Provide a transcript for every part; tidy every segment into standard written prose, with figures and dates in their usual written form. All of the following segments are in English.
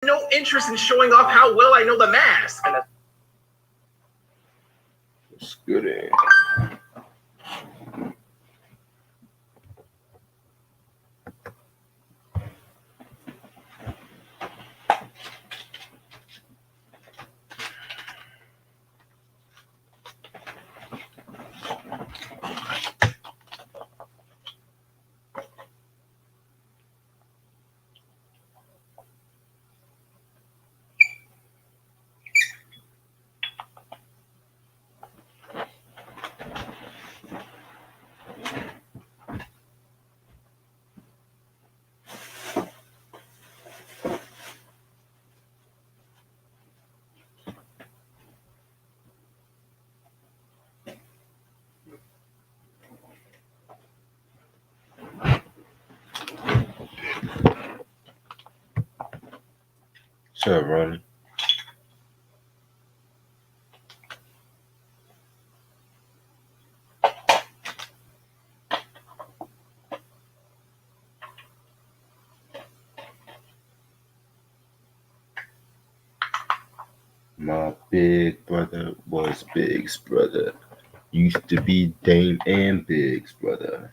no interest in showing off how well I know the mask. Masquerade. What's up, Ronnie? My big brother was Big's brother. Used to be Dame and Big's brother.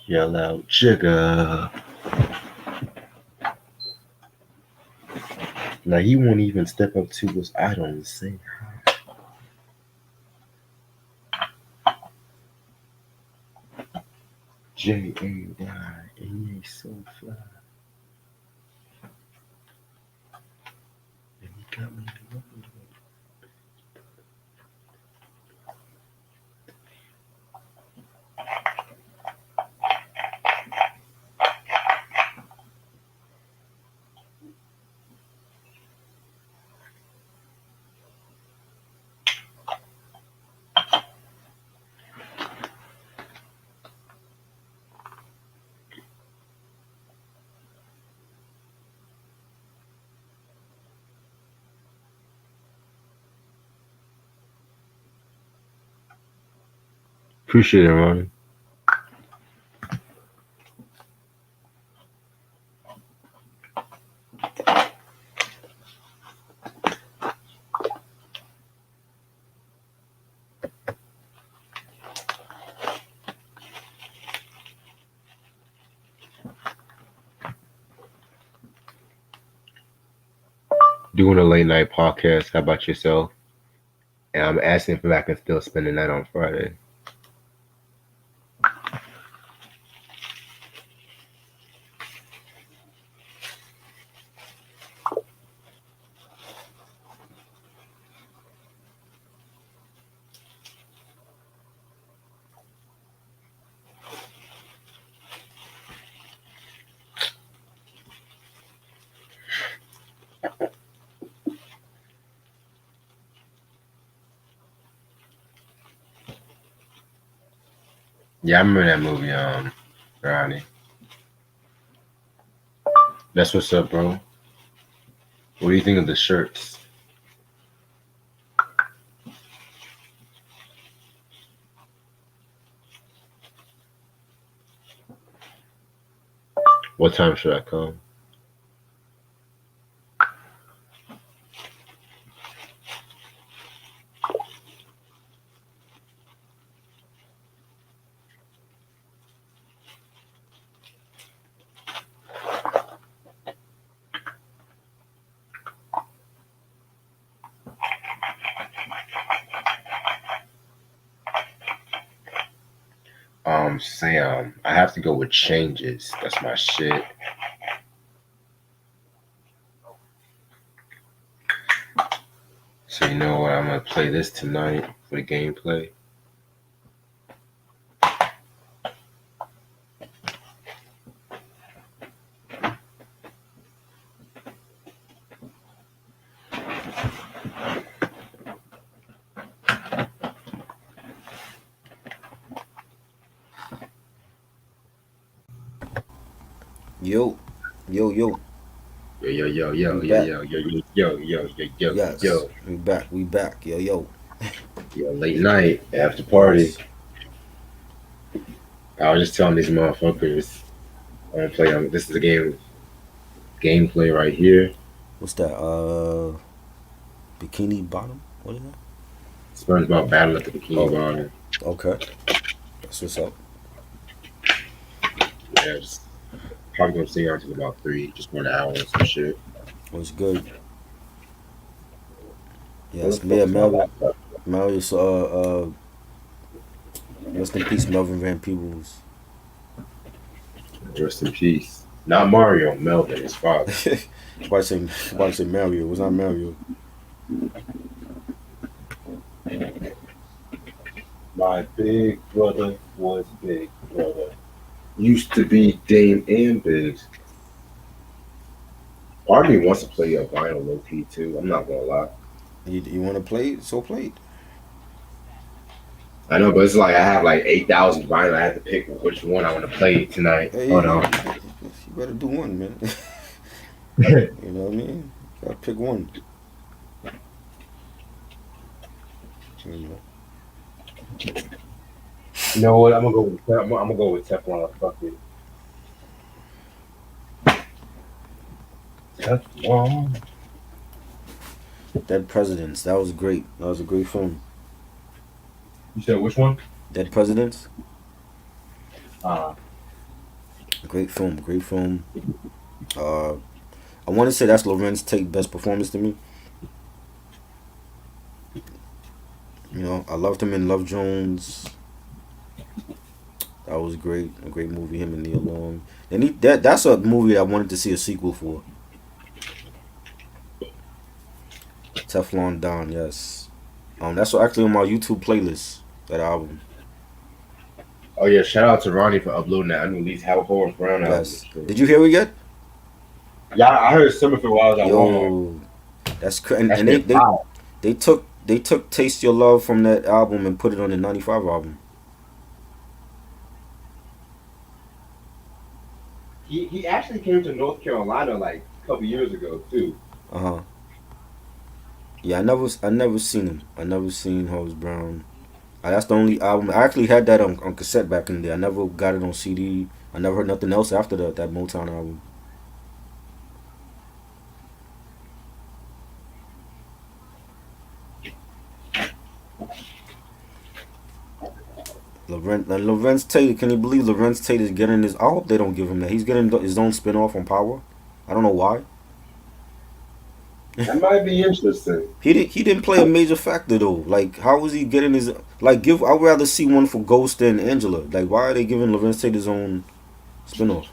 Yell out, Jigga. Now he won't even step up to us. I don't say. Jay, he ain't so fly. And he got me looking. Appreciate it, Ronnie. Doing a late night podcast. How about yourself? And I'm asking if I can still spend the night on Friday. Yeah, I remember that movie, Ronnie. That's what's up, bro. What do you think of the shirts? What time should I come? Sam, I have to go with changes. That's my shit. So you know what? I'm gonna play this tonight for the gameplay. Yo, yo, yo. Yo, yo, yo, yo, We yo, back. yo, yo, yo, yo, yo, yo, yo, Yes, yo, we back. We back. Yo, yo. yo, late night after party. Yes. I was just telling these motherfuckers I want to play. This is a gameplay right here. What's that? Bikini Bottom. What is that? SpongeBob Battle at the Bikini Oh, Bottom. okay. That's what's up. Yeah, just probably gonna stay on until about 3, just 1 hour or some shit. What's good? What the Yes, fuck Mayor is my Melvin. laptop? Melvin. Rest in peace, Melvin Van Peebles. Rest in peace. Not Mario, Melvin, his father. Why say Mario? It was not Mario. My big brother was big brother. Used to be Dame and Biggs. Part of me wants to play a vinyl low key too. I'm not gonna lie. You want to play it? So play it. I know, but it's like I have like 8,000 vinyl. I have to pick which one I want to play tonight. Hey, Hold on. you better do one, man. You know what I mean? Gotta pick one. You know. You know what? I'm gonna go with Teflon. Fuck it. Teflon. Dead Presidents. That was great. That was a great film. You said which one? Dead Presidents. Uh, Great film. Great film. Uh, I want to say that's Lorenz Tate best performance to me. You know, I loved him in Love Jones. That was great. A great movie. Him and Neil Long. And that's a movie I wanted to see a sequel for. Teflon Don. Yes. That's actually on my YouTube playlist. That album. oh yeah, shout out to Ronnie for uploading that unreleased How Horace Brown album. Yes. Did you hear it yet? Yeah, I heard Summerfield while I was at Walmart. Yo, that's crazy. That's And they took Taste Your Love from that album and put it on the '95 album. He actually came to North Carolina like a couple years ago too. Uh huh. Yeah, I never seen him. I never seen Horace Brown. That's the only album. I actually had that on cassette back in the day. I never got it on CD. I never heard nothing else after that Motown album. Lorenz Tate, can you believe Lorenz Tate is getting his? I hope they don't give him that. He's getting his own spinoff on Power. I don't know why. That might be interesting. He didn't play a major factor though. Like how was he getting his like give? I'd rather see one for Ghost than Angela. Like why are they giving Lorenz Tate his own spinoff?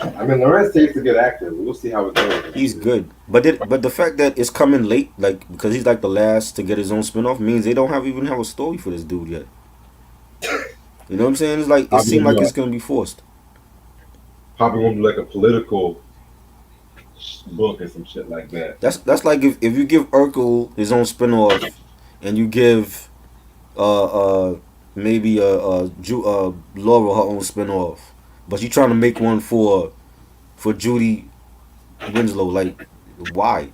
I mean, Lorenz Tate's a good actor. We'll see how it goes. He's good, but the fact that it's coming late, like because he's like the last to get his own spinoff, means they don't even have a story for this dude yet. You know what I'm saying? It's like it seems like it's gonna be forced. Probably gonna be like a political book or some shit like that. That's like if you give Urkel his own spinoff, and you give maybe Laura her own spinoff, but you trying to make one for Judy Winslow, like why?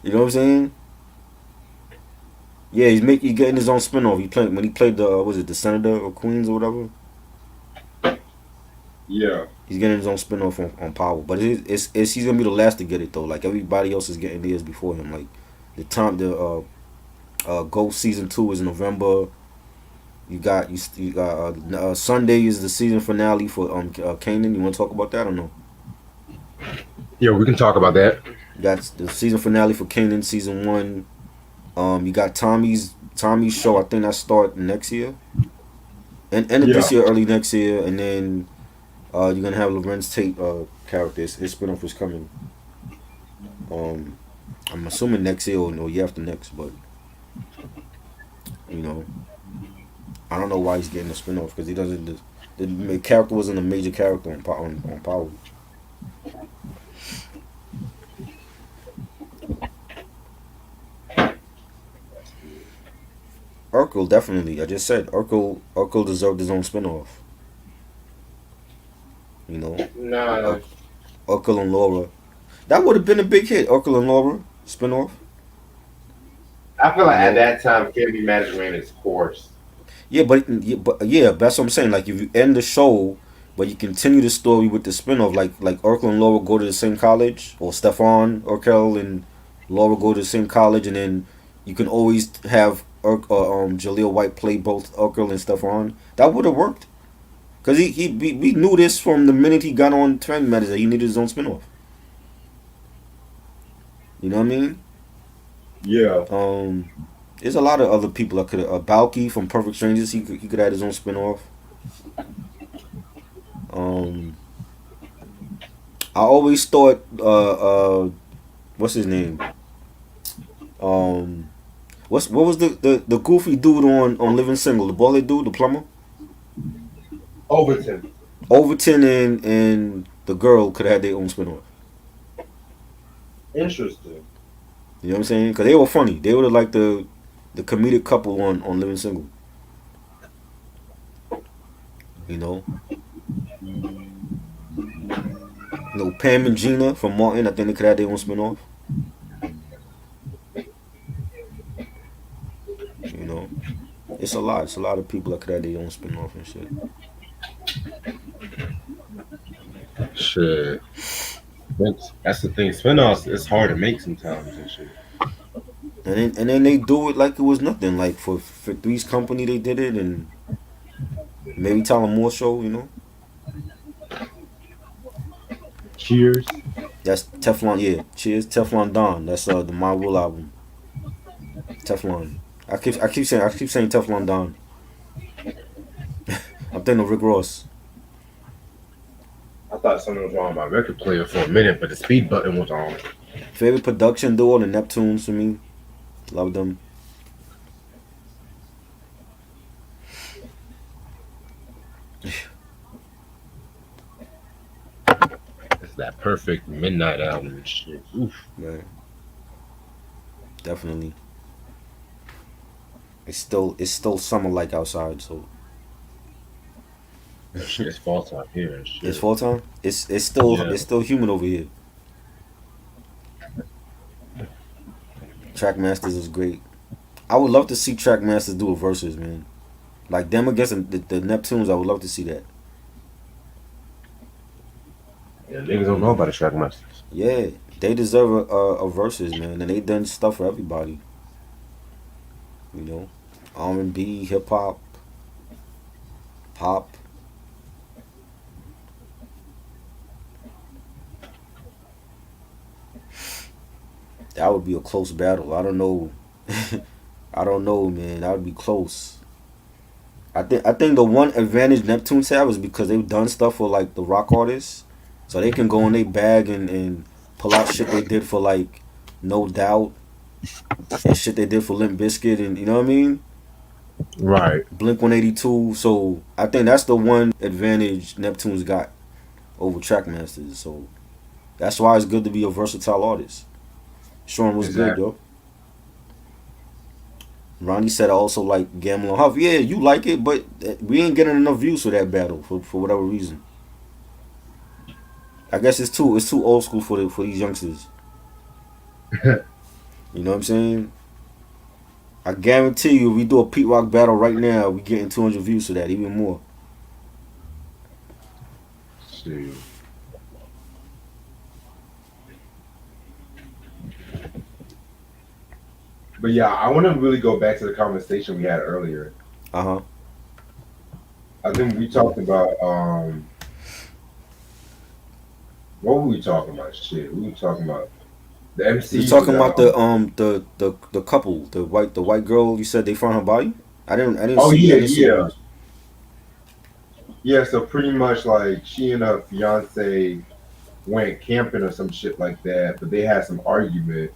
You know what I'm saying? Yeah, he's getting his own spinoff. When he played the was it the Senator or Queens or whatever. Yeah. He's getting his own spinoff on Power, but he's gonna be the last to get it though. Like everybody else is getting theirs before him. Like Ghost season 2 is November. You got Sunday is the season finale for Kanan. You want to talk about that or no? Yeah, we can talk about that. That's the season finale for Kanan season 1. You got Tommy's show. I think that start next year, and end of this year, early next year, and then you're gonna have Lorenz Tate characters. His spinoff is coming. I'm assuming next year or year after next, but you know, I don't know why he's getting a spinoff because he doesn't. The character wasn't a major character on Power. Urkel definitely. I just said Urkel deserved his own spinoff. You know. Nah. Urkel and Laura. That would have been a big hit. Urkel and Laura spinoff. I feel like You at know. that time, Family Matters ran its course. Yeah, that's what I'm saying. Like if you end the show, but you continue the story with the spinoff, like Urkel and Laura go to the same college, or Stefan Urkel and Laura go to the same college, and then you can always have Jaleel White play both Urkel and Stefan. That would have worked. Cause we knew this from the minute he got on Trend Matters that he needed his own spinoff. You know what I mean? Yeah. There's a lot of other people that could have. Balky from Perfect Strangers, he could have his own spinoff. Um, I always thought, what's his name? Um, what was the goofy dude on Living Single? The bald dude, the plumber. Overton. Overton and the girl could have had their own spinoff. Interesting. You know what I'm saying? Because they were funny. They were like the comedic couple on Living Single. You know. Pam and Gina from Martin. I think they could have their own spinoff. You know. It's a lot. It's a lot of people that could have their own spinoff and shit. Shit. That's the thing. Spinoffs, it's hard to make sometimes and shit. And then they do it like it was nothing. Like for Three's Company, they did it, and maybe Tyler Moore show. You know. Cheers. That's Teflon. Yeah. Cheers, Teflon Don. That's the My Will album. Teflon. I keep saying Teflon Don. I'm thinking of Rick Ross. I thought something was wrong with my record player for a minute, but the speed button was on. Favorite production duo, the Neptunes for me. Love them. It's that perfect midnight album and shit. Oof. Right. Definitely. It's still summer like outside, so It's fall time here and shit. it's fall time. It's still humid over here. Trackmasters is great. I would love to see Trackmasters do a versus, man. Like them against the Neptunes, I would love to see that. Yeah, niggas don't know about the Trackmasters. Yeah, they deserve a versus, man, and they done stuff for everybody. You know, R&B, hip hop, pop. That would be a close battle. I don't know. I don't know, man. That would be close. I think the one advantage Neptunes have is because they've done stuff for like the rock artists, so they can go in their bag and pull out shit they did for like No Doubt and shit they did for Limp Bizkit, and you know what I mean. Right. Blink 182. So I think that's the one advantage Neptunes got over Trackmasters. So that's why it's good to be a versatile artist. Sean was good, Exactly. though. Ronnie said I also like Gamble and Huff. Yeah, you like it, but we ain't getting enough views for that battle for whatever reason. I guess it's too old school for these youngsters. You know what I'm saying? I guarantee you, if we do a Pete Rock battle right now, we getting 200 views for that, even more. See. But yeah, I want to really go back to the conversation we had earlier. Uh huh. I think we talked about what were we talking about? Shit, we were talking about the MC. You was talking about the couple, the white girl. You said they found her body. I didn't. Oh see, yeah, I didn't see yeah, it. yeah. So pretty much like she and her fiance went camping or some shit like that, but they had some argument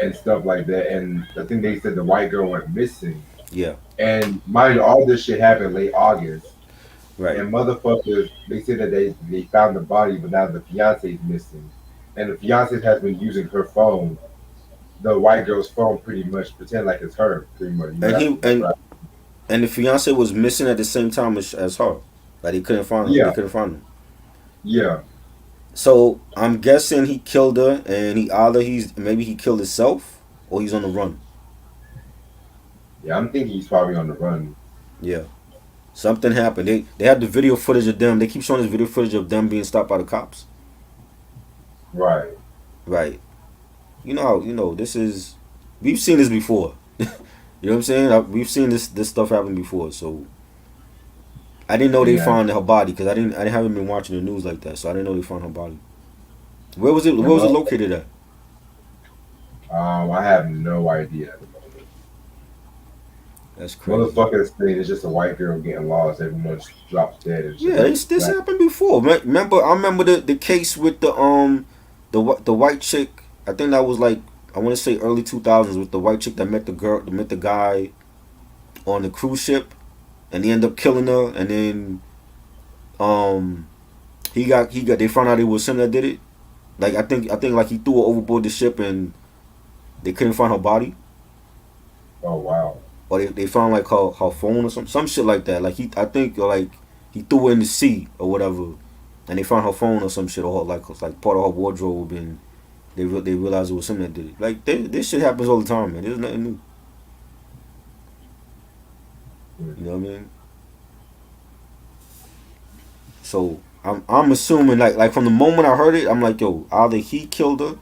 and stuff like that. And I think they said the white girl went missing. Yeah. And mind you, all this shit happened late August. Right. And motherfuckers, they said that they found the body, but now the fiance is missing. And the fiance has been using her phone, the white girl's phone, pretty much pretend like it's her, pretty much. You know, And that's right. and the fiance was missing at the same time as her. Like they couldn't find her. They Yeah, couldn't find him. yeah. So I'm guessing he killed her, and maybe he killed himself, or he's on the run. Yeah, I'm thinking he's probably on the run. Yeah, something happened. They had the video footage of them. They keep showing this video footage of them being stopped by the cops. Right. Right. This is we've seen this before. You know what I'm saying? We've seen this stuff happen before. So I didn't know they Yeah. found her body because I haven't been watching the news like that. So I didn't know they found her body. Where was it? Yeah, Where was it located at? I have no idea at the moment. That's crazy. Motherfuckers saying it's just a white girl getting lost. Everyone drops dead and shit. Yeah, this happened before. I remember the case with the white chick. I think that was like I want to say early 2000s with the white chick that met the guy on the cruise ship, and he ended up killing her, and then um he got they found out it was him that did it. Like I think like he threw her overboard the ship and they couldn't find her body, Oh wow. or they found like her phone or some shit like that. Like I think like he threw her in the sea or whatever, and they found her phone or some shit, or like part of her wardrobe, and they realized it was him that did it. Like this shit happens all the time, man. There's nothing new. You know what I mean? So I'm assuming like from the moment I heard it, I'm like, yo, either he killed her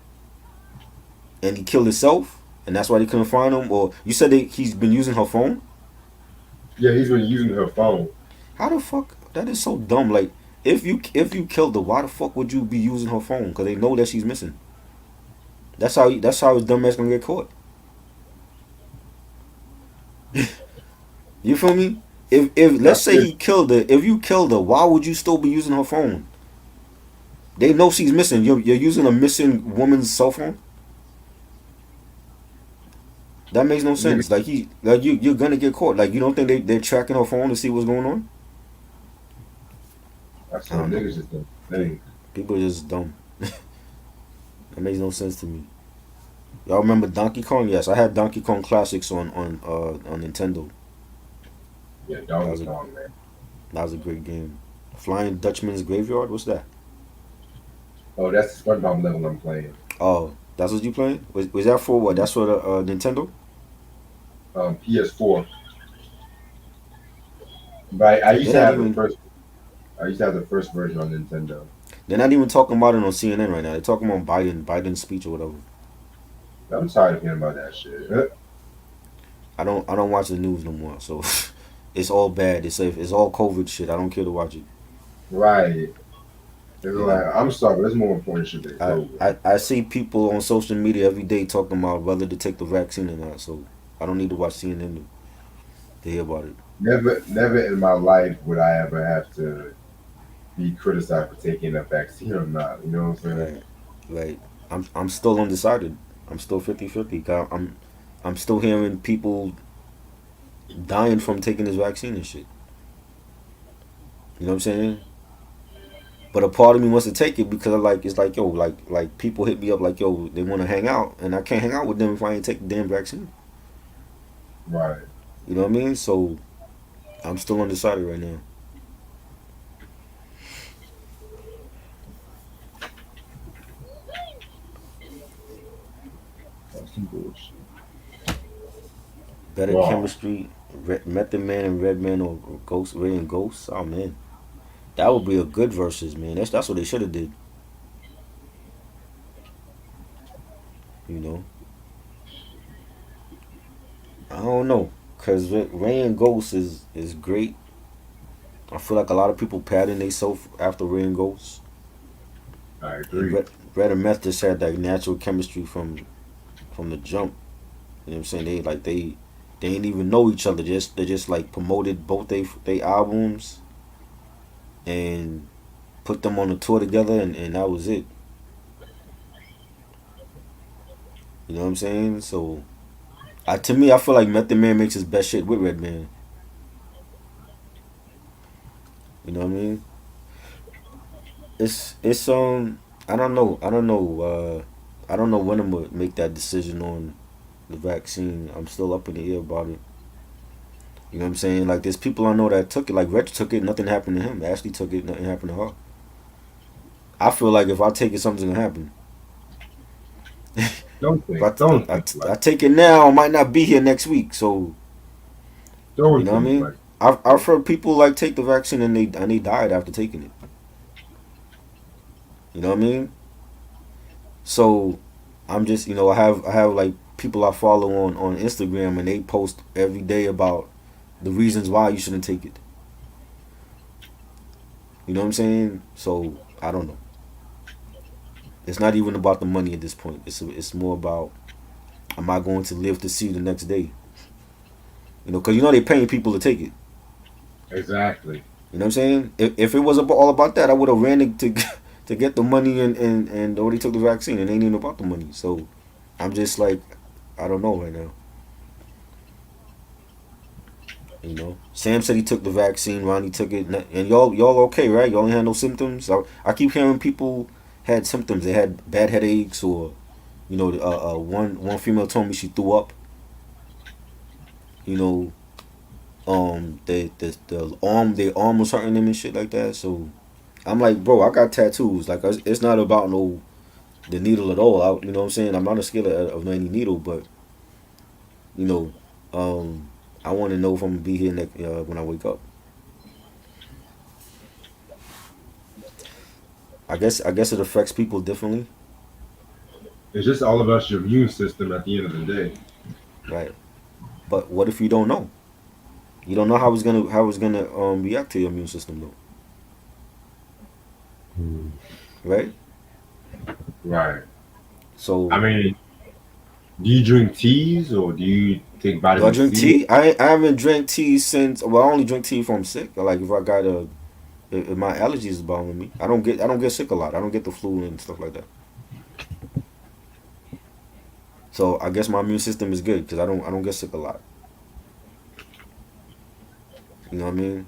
and he killed himself, and that's why they couldn't find him, or you said he's been using her phone. Yeah, he's been using her phone. How the fuck? That is so dumb. Like, if you killed her, why the fuck would you be using her phone? Because they know that she's missing. That's how his dumb ass gonna get caught. You feel me? If let's That's say it. he killed her, if you killed her, why would you still be using her phone? They know she's missing. You're using a missing woman's cell phone. That makes no Nigga, sense. You're gonna get caught. Like you don't think they're tracking her phone to see what's going on? that's I what don't know. niggas just don't think. People are just dumb. That makes no sense to me. Y'all remember Donkey Kong? Yes, I had Donkey Kong Classics on Nintendo. Yeah, That was Donkey a Kong, man. that was a great game. Flying Dutchman's Graveyard. What's that? Oh, that's the SpongeBob level I'm playing. Oh, that's what you playing? Was that for what? That's for the Nintendo. PS4. But I used They're to not have the even first. I used to have the first version on Nintendo. they're not even talking about it on CNN right now. They're talking about Biden's speech or whatever. I'm tired of hearing about that shit. I don't watch the news no more. So it's all bad. It's all COVID shit. I don't care to watch it. Right. It's Yeah. like I'm sorry, there's more important shit than I, COVID. I see people on social media every day talking about whether to take the vaccine or not. So I don't need to watch CNN to hear about it. Never in my life would I ever have to be criticized for taking a vaccine or not. You know what I'm saying? Right. Right. I'm still undecided. I'm still 50-50. I'm still hearing people dying from taking this vaccine and shit. You know what I'm saying? But a part of me wants to take it because it's like yo, like people hit me up like yo, they want to hang out and I can't hang out with them if I ain't take the damn vaccine. Right. You know what I mean? So I'm still undecided right now. That's some bullshit. Better Wow. chemistry, Method Man and Redman or Ghost Ray and Ghost. Oh man, that would be a good versus man. That's what they should have did. You know, I don't know, cause Ray and Ghost is great. I feel like a lot of people patting themselves after Ray and Ghost. I And agree. Red and Meth just had that natural chemistry from the jump. You know what I'm saying? They ain't even know each other. They just like promoted both they albums and put them on a tour together, and that was it. You know what I'm saying? So to me, I feel like Method Man makes his best shit with Redman. You know what I mean? It's I don't know when I'm gonna make that decision on the vaccine. I'm still up in the air about it. You know what I'm saying? Like there's people I know that took it. Like Reg took it, nothing happened to him. Ashley took it, nothing happened to her. I feel like if I take it, something's gonna happen. Don't If think, don't think I like, take it now, I might not be here next week. So you don't know what I think mean. like. I've heard people like take the vaccine and they died after taking it. You know what I mean? So I'm just I have like people I follow on Instagram and they post every day about the reasons why you shouldn't take it. You know what I'm saying? So I don't know. It's not even about the money at this point. It's more about, am I going to live to see the next day? Because they're paying people to take it. Exactly. You know what I'm saying? If it was all about that, I would have ran it to to get the money and already took the vaccine and ain't even about the money. So I'm just like, I don't know right now. Sam said he took the vaccine. Ronnie took it, and y'all okay, right? Y'all ain't had no symptoms. I keep hearing people had symptoms. They had bad headaches, or one female told me she threw up. You know, their arm was hurting them and shit like that. So I'm like, bro, I got tattoos. Like it's not about no the needle at all. You know what I'm saying? I'm not scared of any needle, but you know, um, I want to know if I'm gonna be here when I wake up. I guess it affects people differently, It's just all about your immune system at the end of the day. right? But what if you don't know? You don't know how it's gonna react to your immune system though, Hmm. right? Right. I So mean, do you drink teas or do you take do I vitamin drink C? tea? I haven't drank tea since. Well, I only drink tea if I'm sick. Or like if I got a if my allergies is bothering me. I don't get sick a lot. I don't get the flu and stuff like that. So I guess my immune system is good because I don't get sick a lot. You know what I mean?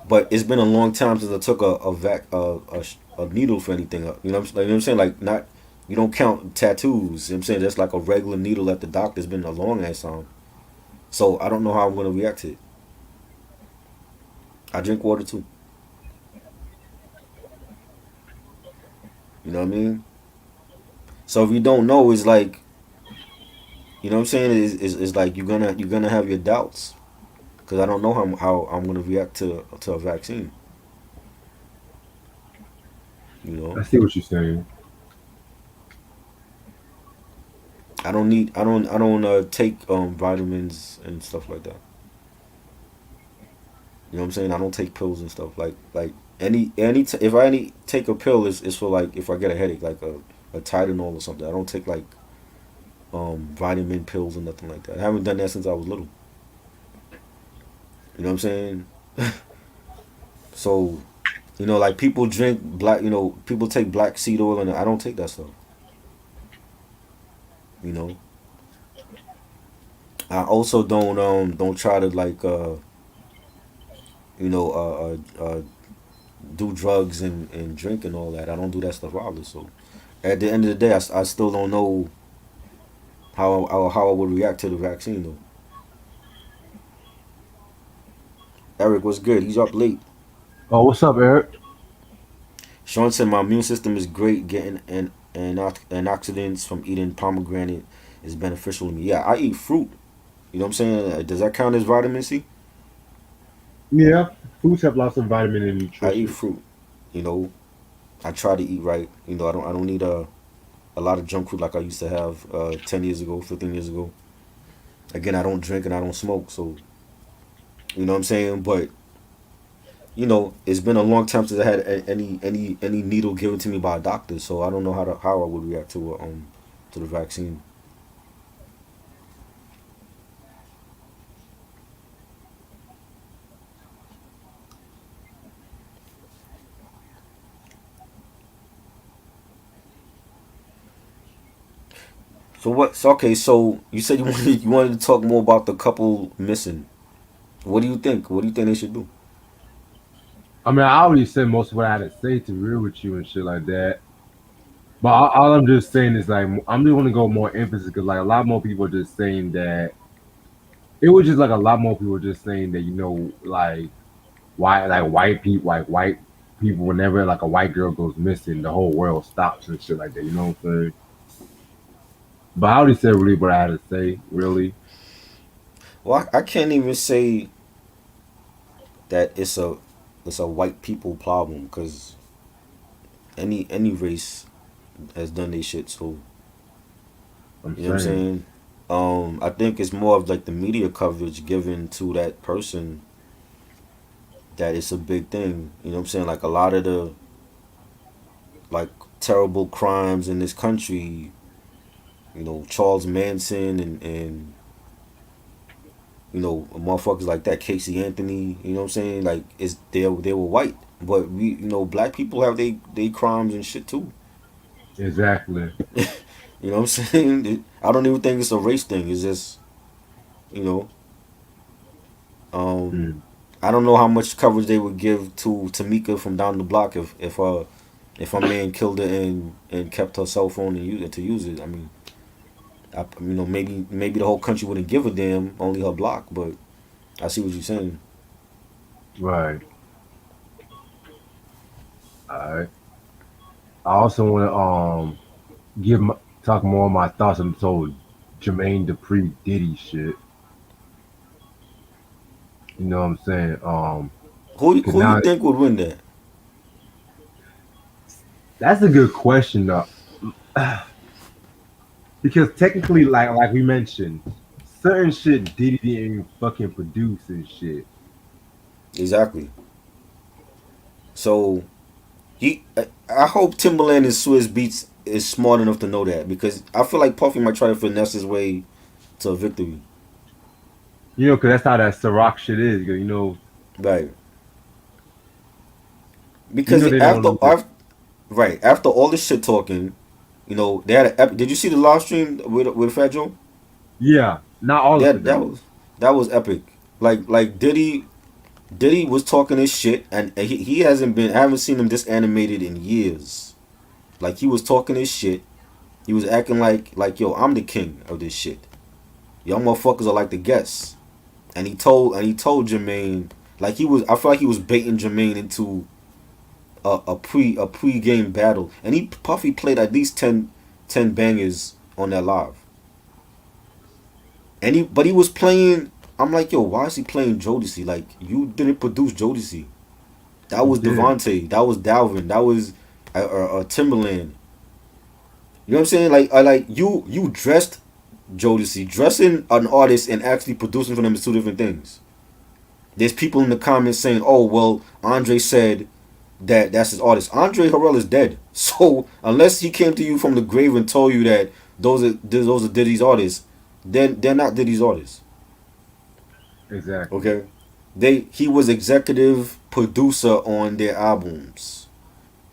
But it's been a long time since I took a needle for anything. You know what I'm saying? Like not you don't count tattoos. You know what I'm saying that's like a regular needle at the doctor. It's been a long ass time. So I don't know how I'm gonna react to it. I drink water too. You know what I mean? So if you don't know, it's like what I'm saying is like you're gonna have your doubts because I don't know how I'm gonna react to a vaccine. You know, I see what you're saying. I don't take vitamins and stuff like that. You know what I'm saying? I don't take pills and stuff like if I any take a pill is for like if I get a headache like a Tylenol or something. I don't take like vitamin pills or nothing like that. I haven't done that since I was little. You know what I'm saying? So like people drink people take black seed oil and I don't take that stuff. You know, I also don't try to like you know do drugs and drink and all that. I don't do that stuff either. So at the end of the day, I still don't know how I would react to the vaccine though. Eric, what's good? He's up late. Oh, what's up, Eric? Sean said my immune system is great. Getting antioxidants from eating pomegranate is beneficial to me. Yeah, I eat fruit. You know what I'm saying? Does that count as vitamin C? Yeah, fruits have lots of vitamin and I eat nutrition. fruit. You know, I try to eat right. I don't need a lot of junk food like I used to have 10 years ago, 15 years ago. Again, I don't drink and I don't smoke, so you know what I'm saying. But it's been a long time since I had any needle given to me by a doctor, so I don't know how I would react to the vaccine. So what? So okay. So you said you wanted to talk more about the couple missing. What do you think? What do you think they should do? I mean, I already said most of what I had to say to real with you and shit like that. But all I'm just saying is like I'm just want to go more emphasis because like a lot more people are just saying that it was just like a lot more people just saying that like why like white people like white people whenever like a white girl goes missing, the whole world stops and shit like that. You know what I'm saying? But I already said really what I had to say. Really, Well, I can't even say that it's a white people problem because any race has done their shit. So I'm you know what I'm saying. saying. I think it's more of like the media coverage given to that person that it's a big thing. You know what I'm saying? Like a lot of the like terrible crimes in this country. Charles Manson and motherfuckers like that, Casey Anthony. You know what I'm saying? Like they were white, but black people have they crimes and shit too. Exactly. You know what I'm saying? I don't even think it's a race thing. It's just you know, um, Mm. I don't know how much coverage they would give to Tamika from down the block if her man killed her and kept her cell phone and use it. I mean, maybe the whole country wouldn't give a damn, only her block. But I see what you're saying. Right. All right. I also want to give my, talk more of my thoughts on this whole Jermaine Dupri Diddy shit. You know what I'm saying? Cause Who you now think would win that? that's a good question though. Because technically, like we mentioned, certain shit Diddy didn't even fucking produce and shit. Exactly. So I hope Timberland and Swizz Beats is smart enough to know that because I feel like Puffy might try to finesse his way to a victory. You know, cause that's how that Ciroc shit is. Right. You Because know they don't know this. after all this shit talking, they had did you see the live stream with Fat Joe? Yeah, not all of it That that though. was that was epic. Like Diddy was talking his shit and he hasn't been I haven't seen him this animated in years. Like he was talking his shit. He was acting like yo, I'm the king of this shit. Y'all motherfuckers are like the guests. And he told Jermaine like he was I feel like he was baiting Jermaine into a pre game battle. And Puffy played at least 10 bangers on that live. But he was playing. I'm like, yo, why is he playing Jodeci? Like, you didn't produce Jodeci. That You was didn't. Devontae. That was Dalvin. That was Timberland. You know what I'm saying? Like you dressed Jodeci. Dressing an artist and actually producing for them is two different things. There's people in the comments saying, "Oh, well, Andre said that's his artist." Andre Harrell is dead. So unless he came to you from the grave and told you that those are Diddy's artists, then they're not Diddy's artists. Exactly. Okay, he was executive producer on their albums.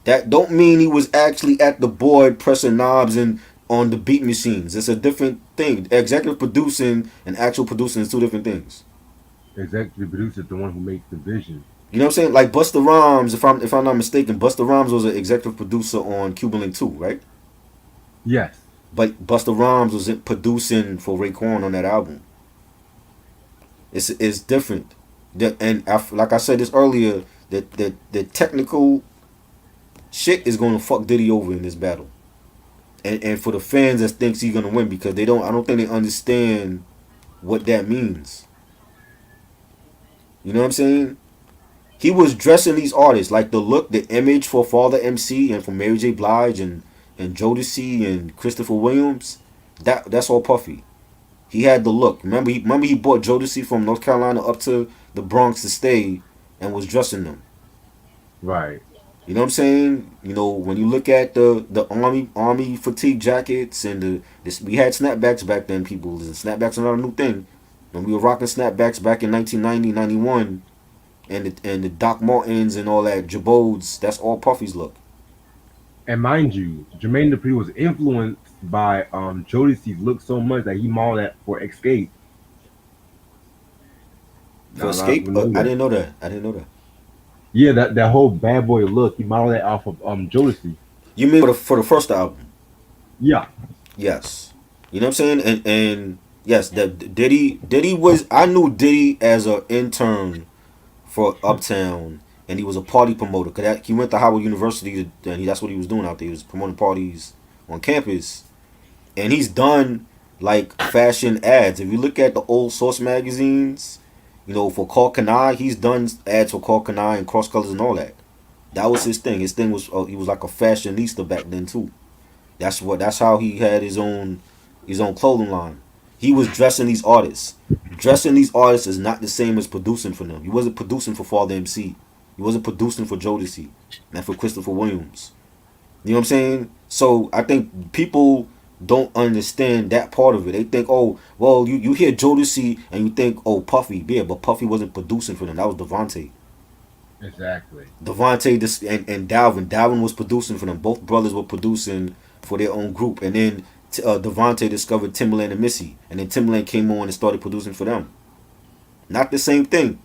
That don't mean he was actually at the board pressing knobs and on the beat machines. It's a different thing. Executive producing and actual producing is two different things. Executive producer is the one who makes the vision. You know what I'm saying? Like Busta Rhymes, if I'm not mistaken, Busta Rhymes was an executive producer on Cuban Link 2, right? Yes. But Busta Rhymes was producing for Raekwon on that album. It's different. Like I said this earlier, the technical shit is gonna fuck Diddy over in this battle. And for the fans that thinks he's gonna win because I don't think they understand what that means. You know what I'm saying? He was dressing these artists like the look, the image for Father MC and for Mary J. Blige and Jodeci and Christopher Williams. That's all Puffy. He had the look. Remember he brought Jodeci from North Carolina up to the Bronx to stay and was dressing them. Right. You know what I'm saying? When you look at the army fatigue jackets and we had snapbacks back then. People, snapbacks are not a new thing. When we were rocking snapbacks back in 1990, 91, and the Doc Martens and all that Jabodes, that's all Puffy's look. And mind you, Jermaine Dupri was influenced by Jodeci's look so much that he modeled that for Escape. For Not a lot of Escape, people know I that. didn't know that. I didn't know that. Yeah, that whole bad boy look, he modeled that off of Jodeci. You mean for the first album? Yeah. Yes. You know what I'm saying? And yes, that Diddy was I knew Diddy as an intern for Uptown, and he was a party promoter. Cause he went to Howard University, and that's what he was doing out there. He was promoting parties on campus, and he's done like fashion ads. If you look at the old Source magazines, for Call Kanai, he's done ads for Call Kanai and Cross Colors and all that. That was his thing. His thing was he was like a fashionista back then too. That's how he had his own clothing line. He was dressing these artists. Dressing these artists is not the same as producing for them. He wasn't producing for Father MC. He wasn't producing for Jodeci and for Christopher Williams. You know what I'm saying? So I think people don't understand that part of it. They think, oh, well, you hear Jodeci and you think, oh, Puffy, yeah, but Puffy wasn't producing for them. That was Devontae. Exactly. Devontae and Dalvin. Dalvin was producing for them. Both brothers were producing for their own group. And then Devontae discovered Timbaland and Missy. And then Timbaland came on and started producing for them. Not the same thing.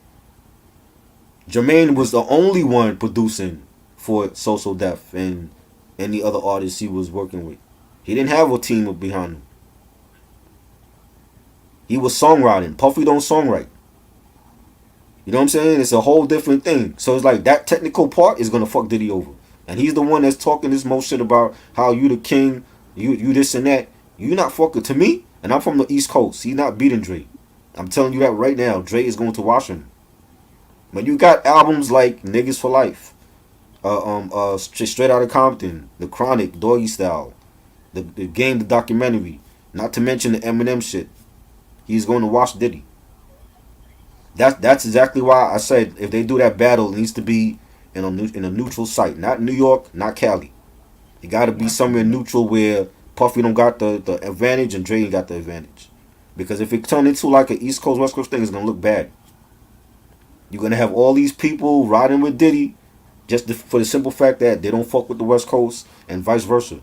Jermaine was the only one producing for So Def and any other artists he was working with. He didn't have a team behind him. He was songwriting. Puffy don't songwrite. You know what I'm saying? It's a whole different thing. So it's like that technical part is gonna fuck Diddy over. And he's the one that's talking this most shit about how you the king, you this and that. You not fucking to me, and I'm from the East Coast. He's not beating Dre. I'm telling you that right now. Dre is going to wash him. But you got albums like Niggas for Life, Straight Outta Compton, The Chronic, Doggy Style, the Game, the documentary. Not to mention the Eminem shit. He's going to wash Diddy. That's exactly why I said if they do that battle, it needs to be in a neutral site, not New York, not Cali. It got to be somewhere neutral where Puffy don't got the advantage and Dre ain't got the advantage. Because if it turn into like an East Coast West Coast thing, it's gonna look bad. You're gonna have all these people riding with Diddy just for the simple fact that they don't fuck with the West Coast and vice versa.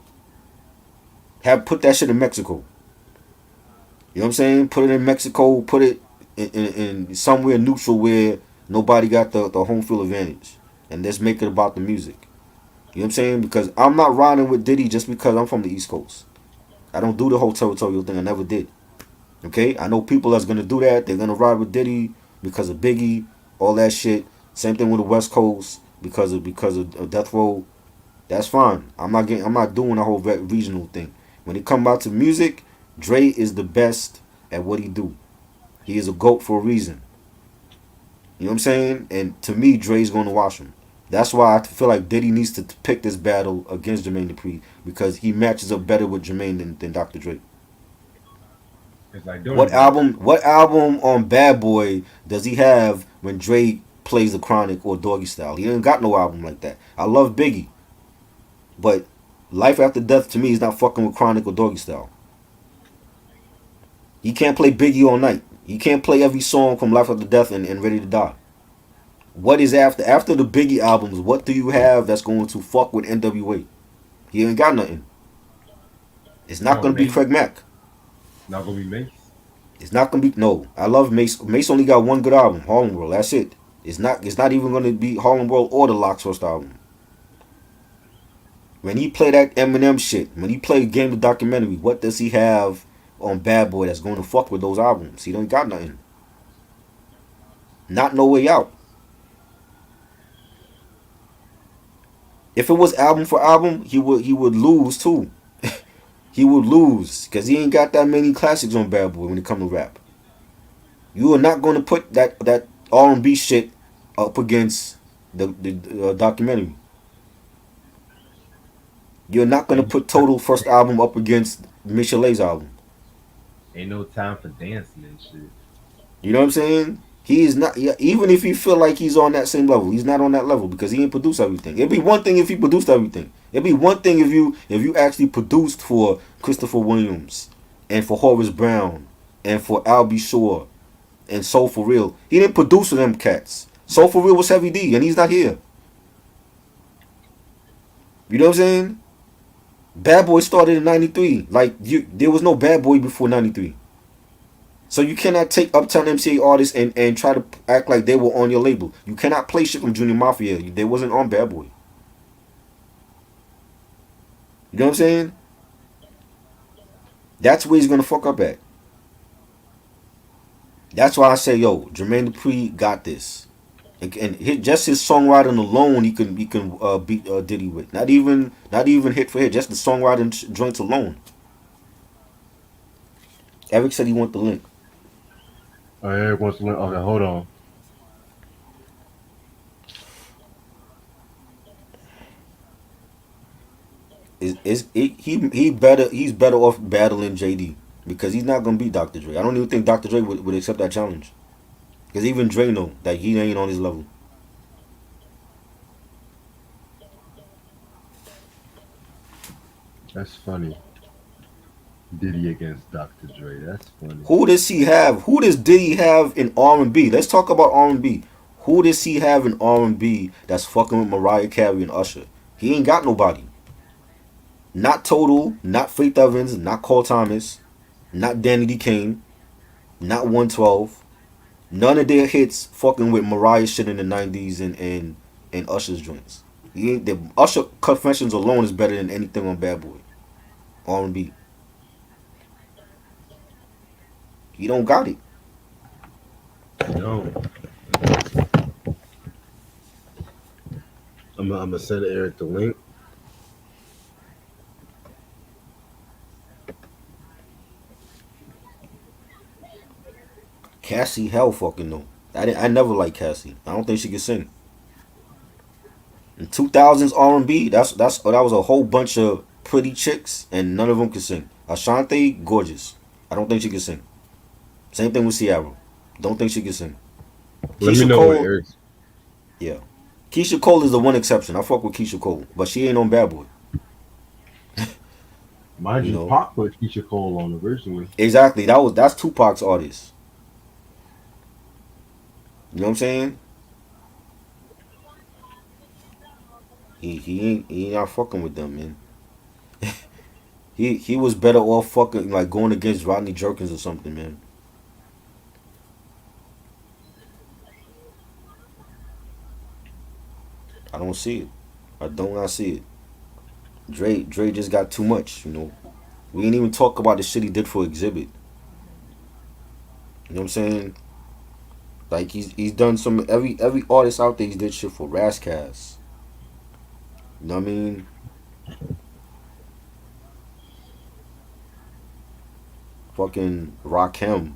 Put that shit in Mexico. You know what I'm saying? Put it in Mexico. Put it in somewhere neutral where nobody got the home field advantage, and let's make it about the music. You know what I'm saying? Because I'm not riding with Diddy just because I'm from the East Coast. I don't do the whole territorial thing. I never did. Okay? I know people that's going to do that. They're going to ride with Diddy because of Biggie, all that shit. Same thing with the West Coast because of Death Row. That's fine. I'm not doing the whole regional thing. When it comes out to music, Dre is the best at what he do. He is a GOAT for a reason. You know what I'm saying? And to me, Dre's going to wash him. That's why I feel like Diddy needs to pick this battle against Jermaine Dupri because he matches up better with Jermaine than Dr. Dre. It's like What album on Bad Boy does he have when Dre plays the Chronic or Doggy Style? He ain't got no album like that. I love Biggie, but Life After Death to me is not fucking with Chronic or Doggy Style. He can't play Biggie all night. He can't play every song from Life After Death and Ready to Die. What is after the Biggie albums? What do you have that's going to fuck with NWA? He ain't got nothing. It's not going to be Craig Mack. Not going to be Mace. It's not going to be no. I love Mace. Mace only got one good album, Harlem World. That's it. It's not even going to be Harlem World or the Lock's first album. When he played that Eminem shit, when he played Game the documentary, what does he have on Bad Boy that's going to fuck with those albums? He don't got nothing. Not No Way Out. If it was album for album, he would lose too. He would lose because he ain't got that many classics on Bad Boy when it comes to rap. You are not going to put that R&B shit up against the documentary. You're not going to put Total first album up against Michelet's album. Ain't no time for dancing and shit. You know what I'm saying? He is not, even if he feel like he's on that same level, he's not on that level because he ain't produced everything. It'd be one thing if he produced everything. It'd be one thing if you actually produced for Christopher Williams and for Horace Brown and for Al B. Shore and Soul For Real. He didn't produce for them cats. Soul For Real was Heavy D and he's not here. You know what I'm saying? Bad Boy started in 93. There was no Bad Boy before 93. So you cannot take Uptown MCA artists and try to act like they were on your label. You cannot play shit from Junior Mafia. They wasn't on Bad Boy. You know what I'm saying? That's where he's going to fuck up at. That's why I say, yo, Jermaine Dupri got this. And just his songwriting alone, he can beat Diddy with. Not even hit for hit, just the songwriting joints alone. Eric said he want the link. Eric wants to win. Okay, hold on. He's better off battling JD because he's not gonna beat Dr. Dre. I don't even think Dr. Dre would accept that challenge because even Dre know that he ain't on his level. That's funny. Diddy against Dr. Dre. That's funny. Who does he have? Who does Diddy have in R&B? Let's talk about R&B. Who does he have in R&B that's fucking with Mariah Carey and Usher? He ain't got nobody. Not Total, not Faith Evans, not Cole Thomas, not Danny D. Kane, not 112. None of their hits fucking with Mariah shit in the 90s and Usher's joints. He ain't, the Usher Confessions alone is better than anything on Bad Boy. R&B. He don't got it. No. I'm gonna send Eric the link. Cassie hell fucking no. I never liked Cassie. I don't think she could sing. In 2000s R&B, that was a whole bunch of pretty chicks and none of them could sing. Ashanti, gorgeous. I don't think she could sing. Same thing with Ciara. Don't think she could sing. Let me Keisha know what Cole, Eric's. yeah. Keisha Cole is the one exception. I fuck with Keisha Cole, but she ain't on Bad Boy. Mind You you, know Pac put Keisha Cole on originally. exactly. That's Tupac's artist. You know what I'm saying? He ain't not fucking with them, man. He was better off fucking like going against Rodney Jerkins or something, man. I don't see it. I do not see it. Dre just got too much, you know. We ain't even talk about the shit he did for Exhibit. You know what I'm saying? Like he's done some every artist out there. He did shit for Razzcast. You know what I mean? Fucking Rakim.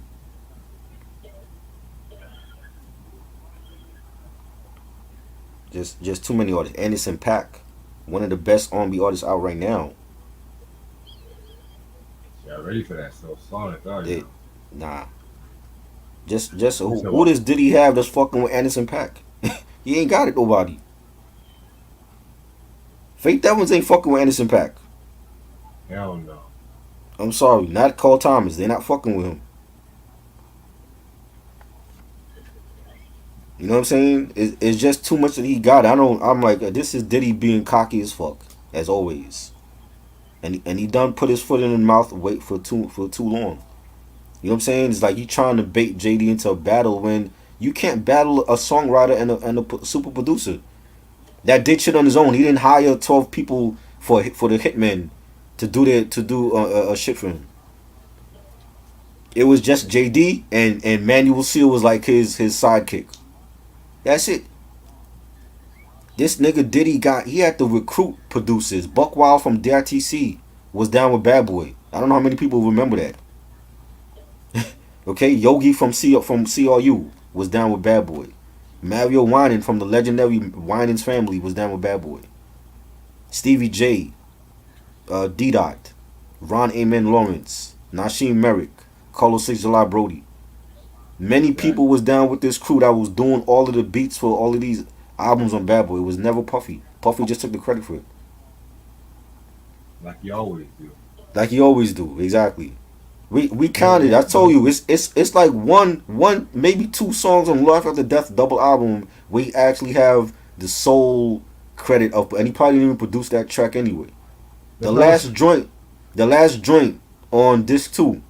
Just too many artists. Anderson .Paak, one of the best R&B artists out right now. Yeah, ready for that so Sonic, are They, you? nah. Just You said who what? does Diddy have that's fucking with Anderson .Paak? He ain't got it nobody. Faith Evans ain't fucking with Anderson .Paak. Hell no. I'm sorry, not Cole Thomas. They not fucking with him. You know what I'm saying? It's just too much that he got. I'm like, this is Diddy being cocky as fuck, as always. And he done put his foot in his mouth and wait for too long. You know what I'm saying? It's like you trying to bait JD into a battle when you can't battle a songwriter and a super producer that did shit on his own. He didn't hire 12 people for the hitmen to do a shit for him. It was just JD and Manuel Seal was like his sidekick. That's it. This nigga Diddy he had to recruit producers. Buck Wild from DITC was down with Bad Boy. I don't know how many people remember that. Okay, Yogi from CRU was down with Bad Boy. Mario Winan from the legendary Winans family was down with Bad Boy. Stevie J, D Dot, Ron Amen Lawrence, Nasheem Merrick, Carlos 6 July Brody. Many people was down with this crew that was doing all of the beats for all of these albums on Bad Boy. It was never Puffy. Puffy just took the credit for it. Like you always do. Like he always do, exactly. We counted. I told you it's like one maybe two songs on Life After Death double album we actually have the sole credit of, and he probably didn't even produce that track anyway. The last joint on disc 2,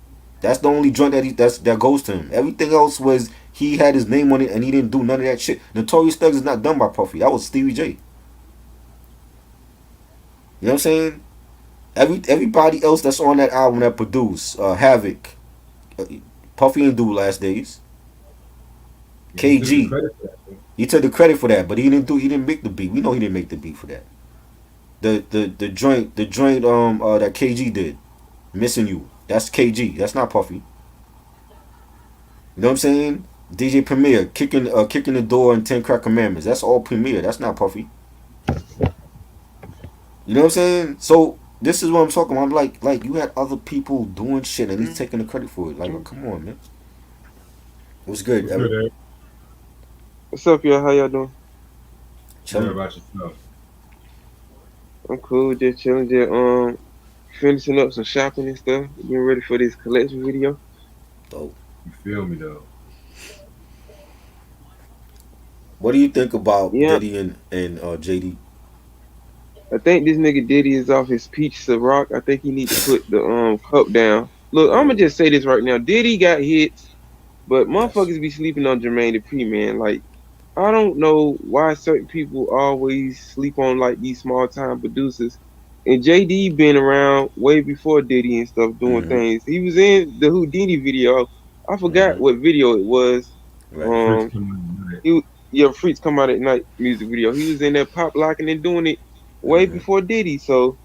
that's the only joint that goes to him. Everything else was he had his name on it and he didn't do none of that shit. Notorious Thugs is not done by Puffy. That was Stevie J. You know what I'm saying? Everybody else that's on that album that produced Havoc, Puffy ain't do Last Days. Yeah, he took the KG, credit for that. He took the credit for that, but he didn't do. He didn't make the beat. We know he didn't make the beat for that. The joint that KG did, missing you. That's KG. That's not Puffy. You know what I'm saying? DJ Premier kicking the door and 10 Crack Commandments. That's all Premier. That's not Puffy. You know what I'm saying? So this is what I'm talking about. I'm like you had other people doing shit and he's taking the credit for it. Like, oh, come on, man. What's good, What's Eric? good, Eric? What's up, y'all? How y'all doing? Tell me Chilling. about yourself. I'm cool, just chilling, just finishing up some shopping and stuff, getting ready for this collection video. Dope. You feel me though? What do you think about Yeah, Diddy and JD? I think this nigga Diddy is off his peach Ciroc. I think he need to put the cup down. Look, I'm gonna Word. just say this right now. Diddy got hits, but Yes. motherfuckers be sleeping on Jermaine Dupri, man. Like, I don't know why certain people always sleep on like these small time producers. And JD been around way before Diddy and stuff doing Mm-hmm. things. He was in the Houdini video. I forgot Mm-hmm. what video it was. Right. Freaks Um, coming in it. your Freaks Come Out at Night music video. He was in there pop locking and doing it way Mm-hmm. before Diddy. So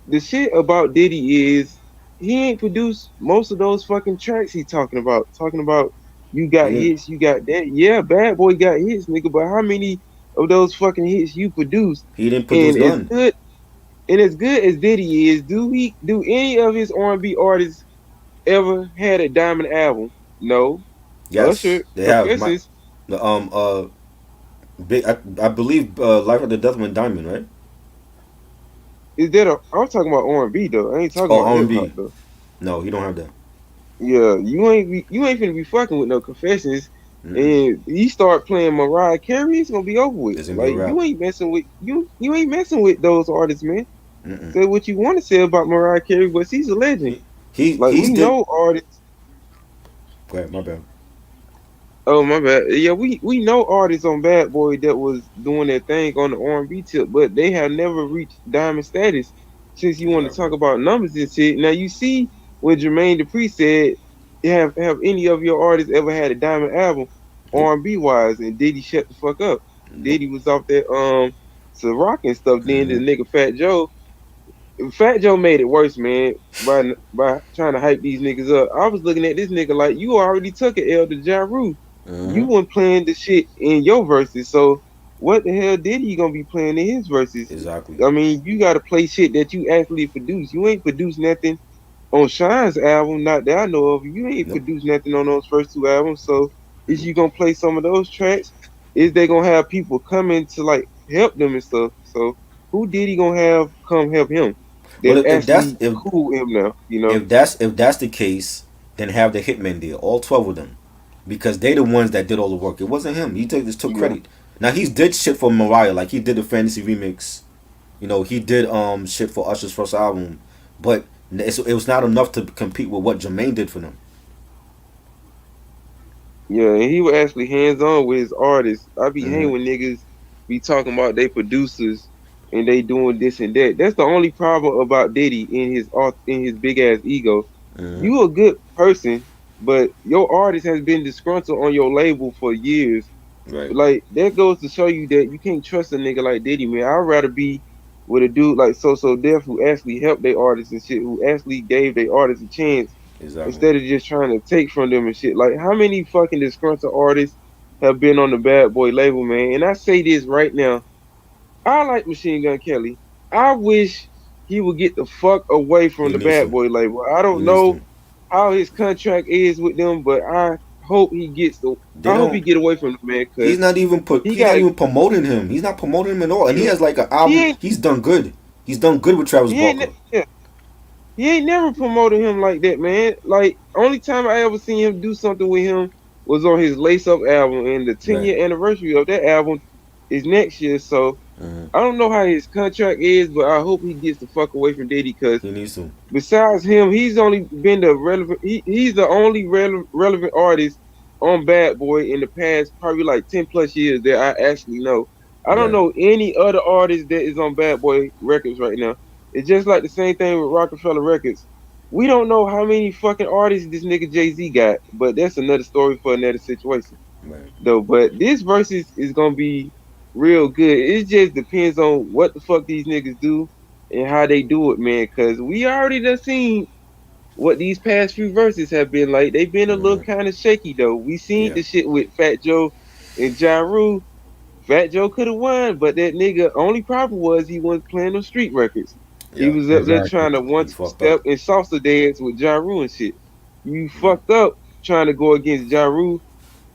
the shit about Diddy is he ain't produced most of those fucking tracks he talking about. Talking about you He got didn't. hits, you got that. Yeah, Bad Boy got hits, nigga. But how many of those fucking hits you produced? He didn't produce And as none. good as good as Diddy is, do any of his R&B artists ever had a diamond album? No. Yes, Usher, they have my Confessions, the big. I believe Life After Death went diamond, right? is that a? I'm talking about R&B though. I ain't talking Oh, about hip hop R&B. though. No, he don't have that. Yeah, you ain't finna be fucking with no Confessions, Mm-mm. and he start playing Mariah Carey, it's gonna be over with. It's gonna be a Like wrap. you ain't messing with those artists, man. Mm-mm. Say what you want to say about Mariah Carey, but she's a legend. He he Like he's we did. know artists. Go ahead, my bad. Oh my bad. Yeah, we know artists on Bad Boy that was doing their thing on the R&B tip, but they have never reached diamond status. Since you want to Exactly. talk about numbers and shit, now you see when Jermaine Dupri said, "Have any of your artists ever had a diamond album Nope. R&B wise?" And Diddy shut the fuck up. Nope. Diddy was off that Ciroc and stuff. Then the Mm-hmm. nigga Fat Joe made it worse, man, by trying to hype these niggas up. I was looking at this nigga like you already took an L to Ja Rule. Mm-hmm. You weren't playing the shit in your verses, so what the hell did he gonna be playing in his verses? Exactly. I mean, you gotta play shit that you actually produce. You ain't produced nothing on Shine's album, not that I know of. You ain't Nope. produced nothing on those first two albums. So is you gonna play some of those tracks? Is they gonna have people coming to like help them and stuff? So who did he gonna have come help him? Well, That's if that's actually cool with him now, you know? if that's the case, then have the hitmen there, all 12 of them, because they the ones that did all the work. It wasn't him. He just took Yeah. credit. Now he's did shit for Mariah, like he did the Fantasy remix. You know, he did shit for Usher's first album, but it was not enough to compete with what Jermaine did for them. Yeah, and he was actually hands on with his artists. I be Mm-hmm. hanging with niggas be talking about they producers and they doing this and that. That's the only problem about Diddy in his big ass ego. Mm-hmm. You a good person, but your artist has been disgruntled on your label for years. Right. Like that goes to show you that you can't trust a nigga like Diddy, man. I'd rather be with a dude like So Def who actually helped their artists and shit, who actually gave their artists a chance Exactly. instead of just trying to take from them and shit. Like how many fucking disgruntled artists have been on the Bad Boy label, man? And I say this right now. I like Machine Gun Kelly. I wish he would get the fuck away from He the needs Bad to. Boy label. I He don't needs know to. how his contract is with them, but They I hope he don't. get away from the man because he He's not got even promoting him. He's not promoting him at all. And he he has like an he album. ain't He's done good. He's done good with Travis he ain't Barker. yeah, he ain't never promoted him like that, man. Like only time I ever seen him do something with him was on his Lace Up album, and the 10 Right. year anniversary of that album is next year. So Mm-hmm. I don't know how his contract is, but I hope he gets the fuck away from Diddy because He needs to. besides him, he's only been the relevant. He's the only relevant artist on Bad Boy in the past probably like 10 plus years that I actually know. I don't Right. know any other artist that is on Bad Boy Records right now. It's just like the same thing with Rockefeller Records. We don't know how many fucking artists this nigga Jay Z got, but that's another story for another situation. Right. though. But this versus is gonna be real good. It just depends on what the fuck these niggas do and how they do it, man. Cause we already done seen what these past few verses have been like. They've been a little Mm-hmm. kind of shaky though. We seen Yeah. the shit with Fat Joe and Ja Rule. Fat Joe could have won, but that nigga only problem was he wasn't playing on street records. He Yeah. was up there Exactly. trying to one He fucked step up. and salsa dance with Ja Rule and shit. You Yeah. fucked up trying to go against Ja Rule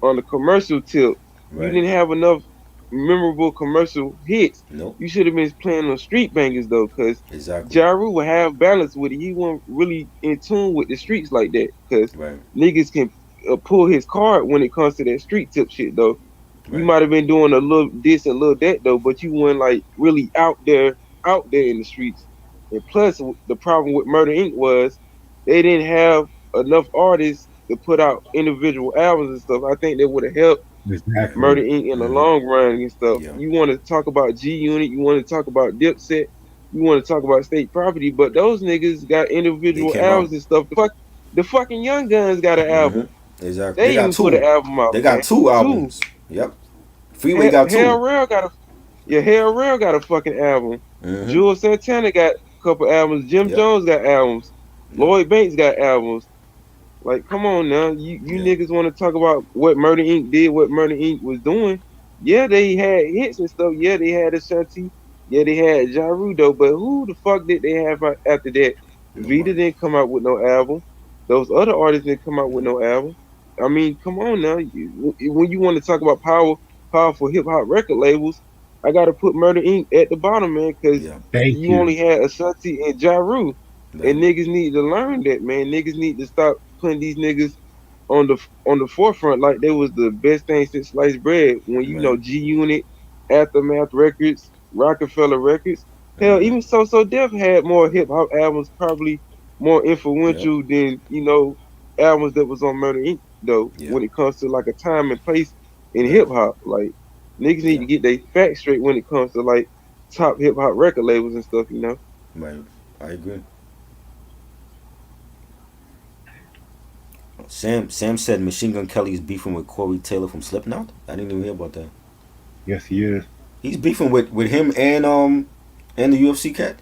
on the commercial tip. You Right. didn't have enough memorable commercial hits. Nope. You should have been playing on street bangers though, because Exactly. Ja Rule would have balance with it. He wasn't really in tune with the streets like that, because Right. niggas can pull his card when it comes to that street tip shit though. You Right. might have been doing a little this and a little that though, but you weren't like really out there in the streets. And plus, the problem with Murder Inc. was they didn't have enough artists to put out individual albums and stuff. I think that would have helped Exactly. Murder Inc. in the Mm-hmm. long run and stuff. Yeah. You want to talk about G Unit, you want to talk about Dipset, you want to talk about State Property, but those niggas got They individual came out. albums and stuff. The fucking Young Guns got an Mm-hmm. album. Exactly. They They got even put an two. album out, They got man. two Two. albums. Yep. Freeway got Hell two. Rail got a Yeah, Hell Rail got a fucking album. Mm-hmm. Jules Santana got a couple albums. Jim Yep. Jones got albums. Yep. Lloyd Banks got albums. Like, come on now. You Yeah. niggas want to talk about what Murder Inc. did, what Murder Inc. was doing. Yeah, they had hits and stuff. Yeah, they had Ashanti. Yeah, they had Ja Rule, though. But who the fuck did they have after that? Vita Nobody. didn't come out with no album. Those other artists didn't come out with Nope. no album. I mean, come on now. When you want to talk about powerful hip hop record labels, I got to put Murder Inc. at the bottom, man, because Yeah. Thank you only you. had Ashanti and Ja Rule. Right. And niggas need to learn that, man. Niggas need to stop putting these niggas on the forefront like they was the best thing since sliced bread. When you Right. know G Unit, Aftermath Records, Rockefeller Records, hell, Mm-hmm. even So Def had more hip hop albums, probably more Yep. influential than albums that was on Murder Inc. Though Yeah. when it comes to like a time and place in hip Right. hop, like niggas need Yeah. to get their facts straight when it comes to like top hip hop record labels and stuff. Right. I agree. Sam said Machine Gun Kelly is beefing with Corey Taylor from Slipknot. I didn't even hear about that. Yes, he is. He's beefing with him and the UFC cat.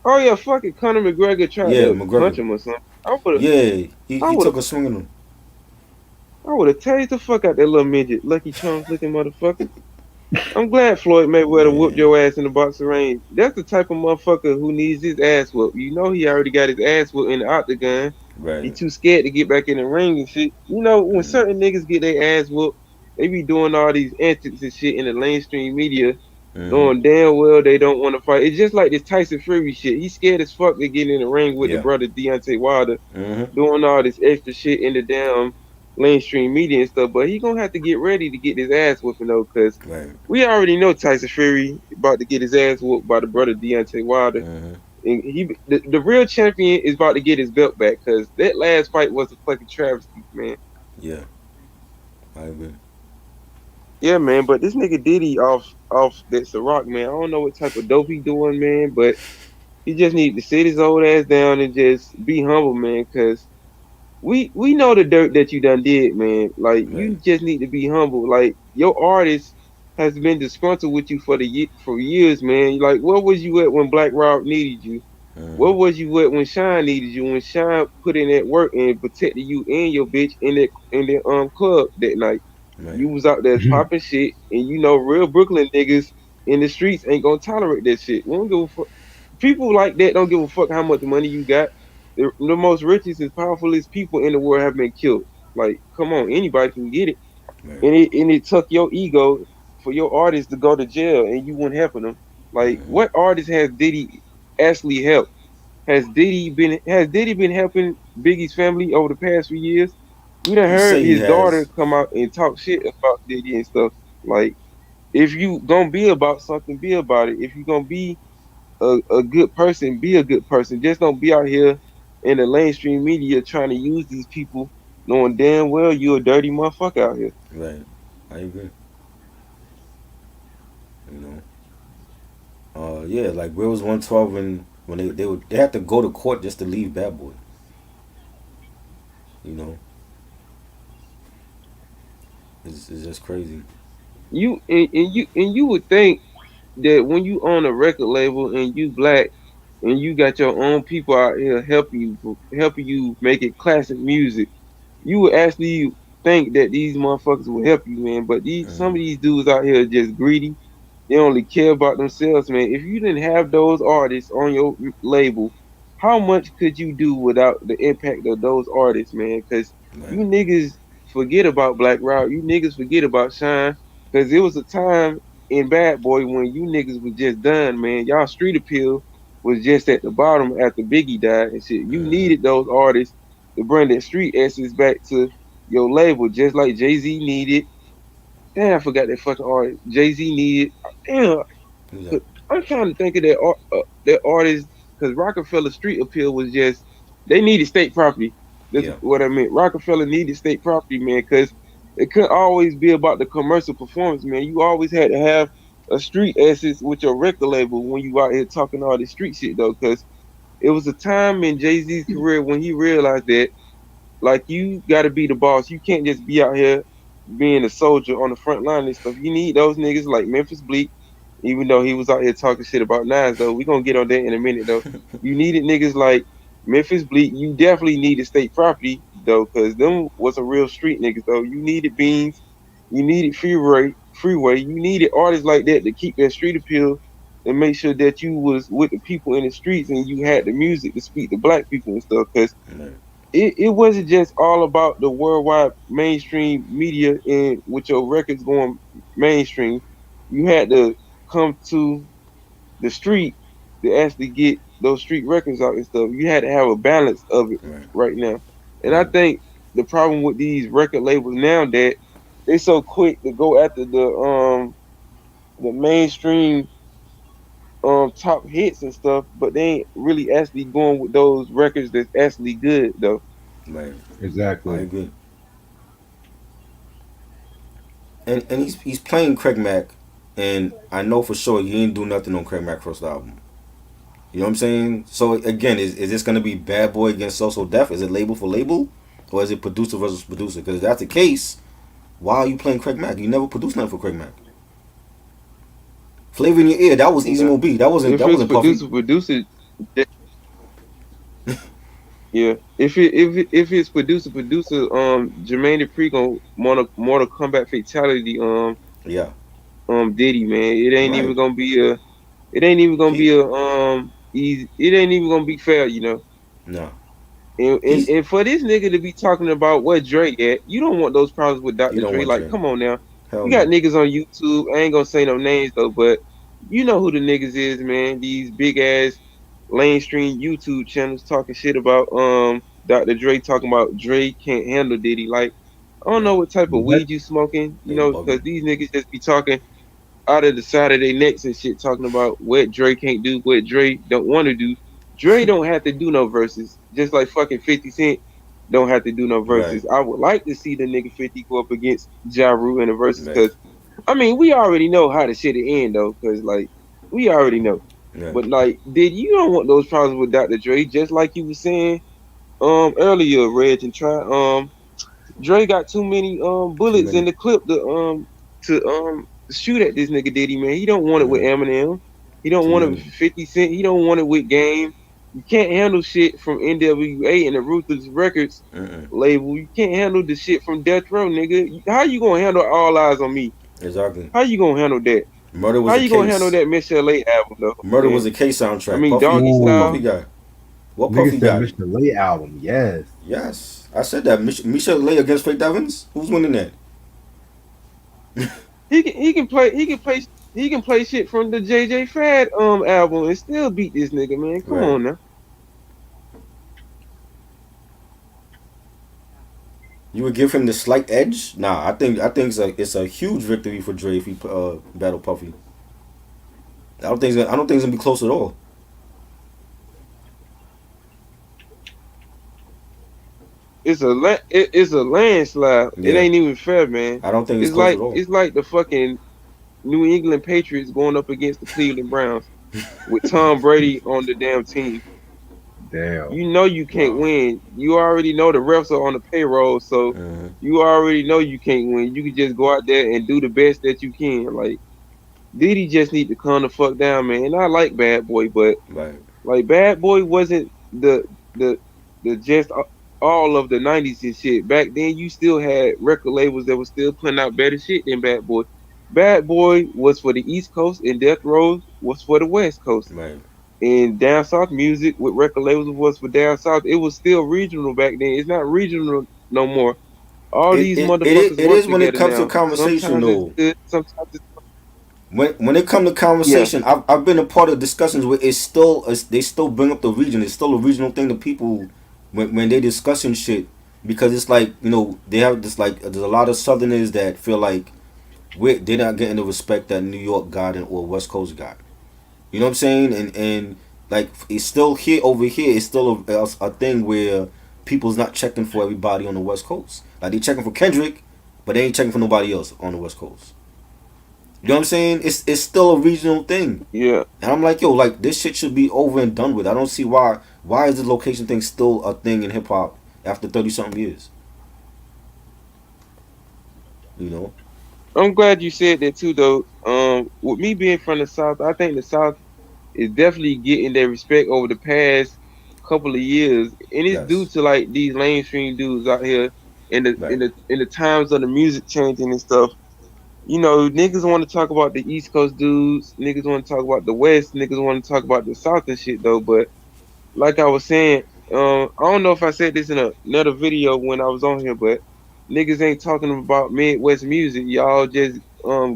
Oh yeah, fucking Conor McGregor tried Yeah, to punch McGregor. him or something. I would have, Yeah, I he would have took a swing at him. I would have tased the fuck out that little midget, Lucky Charms looking motherfucker. I'm glad Floyd Mayweather whooped Man. your ass in the boxing range. That's the type of motherfucker who needs his ass whooped. You know he already got his ass whooped in the octagon. He Right. too scared to get back in the ring and shit. You know, when Mm-hmm. certain niggas get their ass whooped, they be doing all these antics and shit in the mainstream media, Mm-hmm. knowing damn well they don't want to fight. It's just like this Tyson Fury shit. He's scared as fuck to get in the ring with the Yeah. brother Deontay Wilder, Mm-hmm. doing all this extra shit in the damn mainstream media and stuff. But he gonna have to get ready to get his ass whooping though, cause Right. we already know Tyson Fury about to get his ass whooped by the brother Deontay Wilder. Mm-hmm. And the real champion is about to get his belt back, cause that last fight was a fucking travesty, man. Yeah. I agree. Yeah, man. But this nigga Diddy off that Ciroc, man. I don't know what type of dope he doing, man. But he just need to sit his old ass down and just be humble, man. Cause we know the dirt that you done did, man. Like Right. you just need to be humble. Like your artist has been disgruntled with you for years, man. Like where was you at when Black Rob needed you? Where Mm-hmm. was you at when Shine needed you? When Shine put in that work and protected you and your bitch in that club that night. Right. You was out there popping shit, and you know real Brooklyn niggas in the streets ain't gonna tolerate that shit. We don't give a fuck. People like that don't give a fuck how much money you got. The most richest and powerfulest people in the world have been killed. Like, come on, anybody can get it, Right. and it took your ego for your artist to go to jail, and you weren't helping them. Like, Mm-hmm. what artist has Diddy actually helped? Has Diddy been helping Biggie's family over the past few years? We done He heard say he his daughter has. come out and talk shit about Diddy and stuff. Like, if you gonna be about something, be about it. If you gonna be a good person, be a good person. Just don't be out here in the mainstream media trying to use these people, knowing damn well you a dirty motherfucker out here. Right. I agree. You know. Yeah. Like where was 112 when they had to go to court just to leave Bad Boy. You know. is just crazy. You would think that when you own a record label and you black and you got your own people out here helping you making classic music, you would actually think that these motherfuckers will help you, man. But these some of Hmm. these dudes out here are just greedy. They only care about themselves, man. If you didn't have those artists on your label, how much could you do without the impact of those artists, man? Because you Right. niggas forget about Black Route. You niggas forget about Shine. Because it was a time in Bad Boy when you niggas was just done, man. Y'all street appeal was just at the bottom after Biggie died and shit. You Hmm. needed those artists to bring that street essence back to your label, just like Jay Z needed. Damn, I forgot that fucking artist. Jay Z needed. Damn, Who's that? I'm trying to think of that artist because Rockefeller Street Appeal was just they needed state property. That's Yeah. what I meant. Rockefeller needed state property, man, because it couldn't always be about the commercial performance, man. You always had to have a street essence with your record label when you out here talking all this street shit, though, because it was a time in Jay Z's career when he realized that like you got to be the boss. You can't just be out here being a soldier on the front line and stuff. You need those niggas like Memphis Bleak, even though he was out here talking shit about Nas. Though we gonna get on that in a minute. Though you needed niggas like Memphis Bleak. You definitely needed state property though, cause them was a real street niggas though. You needed Beans. You needed Freeway. Freeway. You needed artists like that to keep that street appeal and make sure that you was with the people in the streets and you had the music to speak to black people and stuff. Cause Right. it wasn't just all about the worldwide mainstream media and with your records going mainstream. You had to come to the street to actually get those street records out and stuff. You had to have a balance of it Right. right now. And I Right. think the problem with these record labels now that they so quick to go after the mainstream top hits and stuff, but they ain't really actually going with those records that's actually good though. Right. I Exactly. agree. And he's playing Craig Mack, and I know for sure he ain't do nothing on Craig Mack first album. You know what I'm saying? So again, is this gonna be Bad Boy against So Def? Is it label for label, or is it producer versus producer? Because if that's the case, why are you playing Craig Mack? You never produced nothing for Craig Mack. Flavor in Your Ear, that was Easy Yeah. Mo B. That wasn't If that it's wasn't Puffy. producer, yeah. If it's producer, Jermaine Dupri gonna Mortal Kombat Fatality, Yeah. Diddy, man. It ain't even Right. gonna be a. It ain't even gonna He be a easy. It ain't even gonna be fair, you know. no. He's And for this nigga to be talking about what Dre at, you don't want those problems with you Dr. don't Dre. want Like, Dre. come on now. Hell You got no. niggas on YouTube. I ain't gonna say no names though, but you know who the niggas is, man. These big ass mainstream YouTube channels talking shit about Dr. Dre talking about Dre can't handle Diddy. Like, I don't Yeah. know what type of What? weed you smoking, you They know, bugging. because these niggas just be talking out of the side of their necks and shit, talking about what Dre can't do, what Dre don't want to do. Dre don't have to do no verses, just like fucking 50 Cent don't have to do no Right. verses. I would like to see the nigga 50 go up against Ja Rule in the verses, Right. because I mean we already know how the shit end though, because like we already know. Yeah. But like, did you don't want those problems with Dr. Dre, just like you were saying earlier, Reg, and try Dre got too many Too bullets in many. the clip to shoot at this nigga Diddy, man. He don't want it with Mm-hmm. Eminem. He don't Too want it with many. 50 Cent. He don't want it with Game. You can't handle shit from NWA and the Ruthless Records Mm-mm. label. You can't handle the shit from Death Row, nigga. How you gonna handle All Eyes on Me? Exactly. How you gonna handle that? Murder How was a you gonna handle case. that Miss LA album though, Murder was man? a case I soundtrack. mean Puffy. Doggy What Ooh, Puffy Style. got? What nigga Puffy said got? Mr. Lay album. Yes. Yes. I said that. Misha Lay against Faith Evans? Who's winning that? He can play shit from the JJ Fad album and still beat this nigga, man. Come Right. on now. You would give him the slight edge? Nah, I think it's a huge victory for Dre if he battle Puffy. I don't think it's gonna be close at all. It's a landslide. It Yeah. ain't even fair, man. I don't think it's close at all. It's like the fucking New England Patriots going up against the Cleveland Browns with Tom Brady on the damn team. Damn. You know you can't Wow. win. You already know the refs are on the payroll, so Uh-huh. you already know you can't win. You can just go out there and do the best that you can. Like Diddy just need to calm the fuck down, man. And I like Bad Boy, but Right. like Bad Boy wasn't the the just all of the '90s and shit. Back then, you still had record labels that were still putting out better shit than Bad Boy. Bad Boy was for the East Coast, and Death Row was for the West Coast. Right. And down south music with record labels was for down south. It was still regional back then. It's not regional no more. All It, these it, it, is- motherfuckers it work is when it together comes to now. conversation Sometimes it's though. good, sometimes it's When it comes to yeah. conversation, I've been a part of discussions where they still bring up the region. It's still a regional thing to people when they discussing shit, because it's like, they have this, like, there's a lot of Southerners that feel like they're not getting the respect that New York got or West Coast got. You know what I'm saying? And like, it's still here over here. It's still a thing where people's not checking for everybody on the West Coast. Like, they checking for Kendrick, but they ain't checking for nobody else on the West Coast. You know what I'm saying? It's still a regional thing. Yeah. And I'm like, yo, like, this shit should be over and done with. I don't see why is the location thing still a thing in hip hop after 30 something years. You know? I'm glad you said that too, though. With me being from the South, I think the South is definitely getting their respect over the past couple of years, and it's due Yes. to like these mainstream dudes out here in the in Right. the in the times of the music changing and stuff. You know, niggas want to talk about the East Coast dudes, niggas want to talk about the West, niggas want to talk about the South and shit though. But like I was saying, I don't know if I said this in another video when I was on here, but niggas ain't talking about Midwest music. Y'all just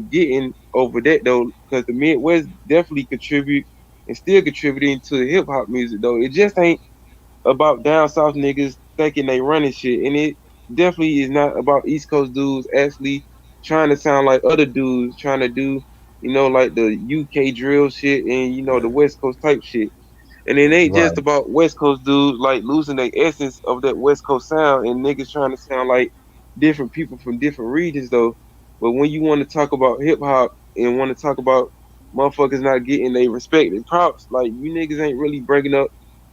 getting over that though, because the Midwest definitely contribute and still contributing to hip hop music though. It just ain't about down south niggas thinking they running shit, and it definitely is not about East Coast dudes actually trying to sound like other dudes trying to do, like the UK drill shit and the Right. West Coast type shit. And it ain't just Right. about West Coast dudes like losing their essence of that West Coast sound and niggas trying to sound like different people from different regions though. But when you want to talk about hip hop and want to talk about motherfuckers not getting their respect and props, like you niggas ain't really bringing up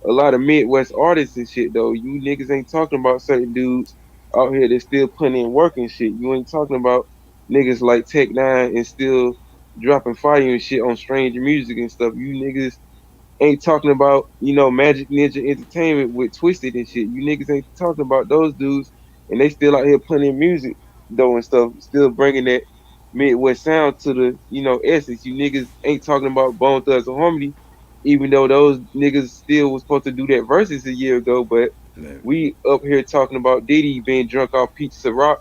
a lot of Midwest artists and shit though. You niggas ain't talking about certain dudes out here that still putting in work and shit. You ain't talking about niggas like Tech Nine and still dropping fire and shit on strange music and stuff. You niggas ain't talking about, Magic Ninja Entertainment with Twisted and shit. You niggas ain't talking about those dudes, and they still out here playing music though and stuff, still bringing that Midwest sound to the, essence. You niggas ain't talking about Bone Thugs and Harmony, even though those niggas still was supposed to do that verses a year ago. But Right. we up here talking about Diddy being drunk off Peach Ciroc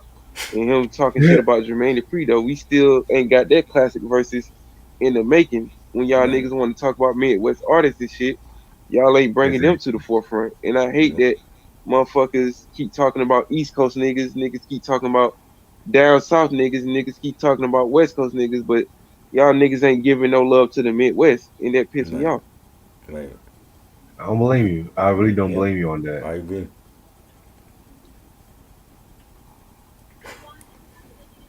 and him talking shit about Jermaine Dupri though. We still ain't got that classic verses in the making. When y'all Right. niggas want to talk about Midwest artists and shit, y'all ain't bringing them to the Exactly. forefront. And I hate that motherfuckers keep talking about East Coast niggas, niggas keep talking about down south niggas, and niggas keep talking about West Coast niggas, but y'all niggas ain't giving no love to the Midwest, and that piss me Right. off. Right. I don't blame you. I really don't Yeah. blame you on that. I agree.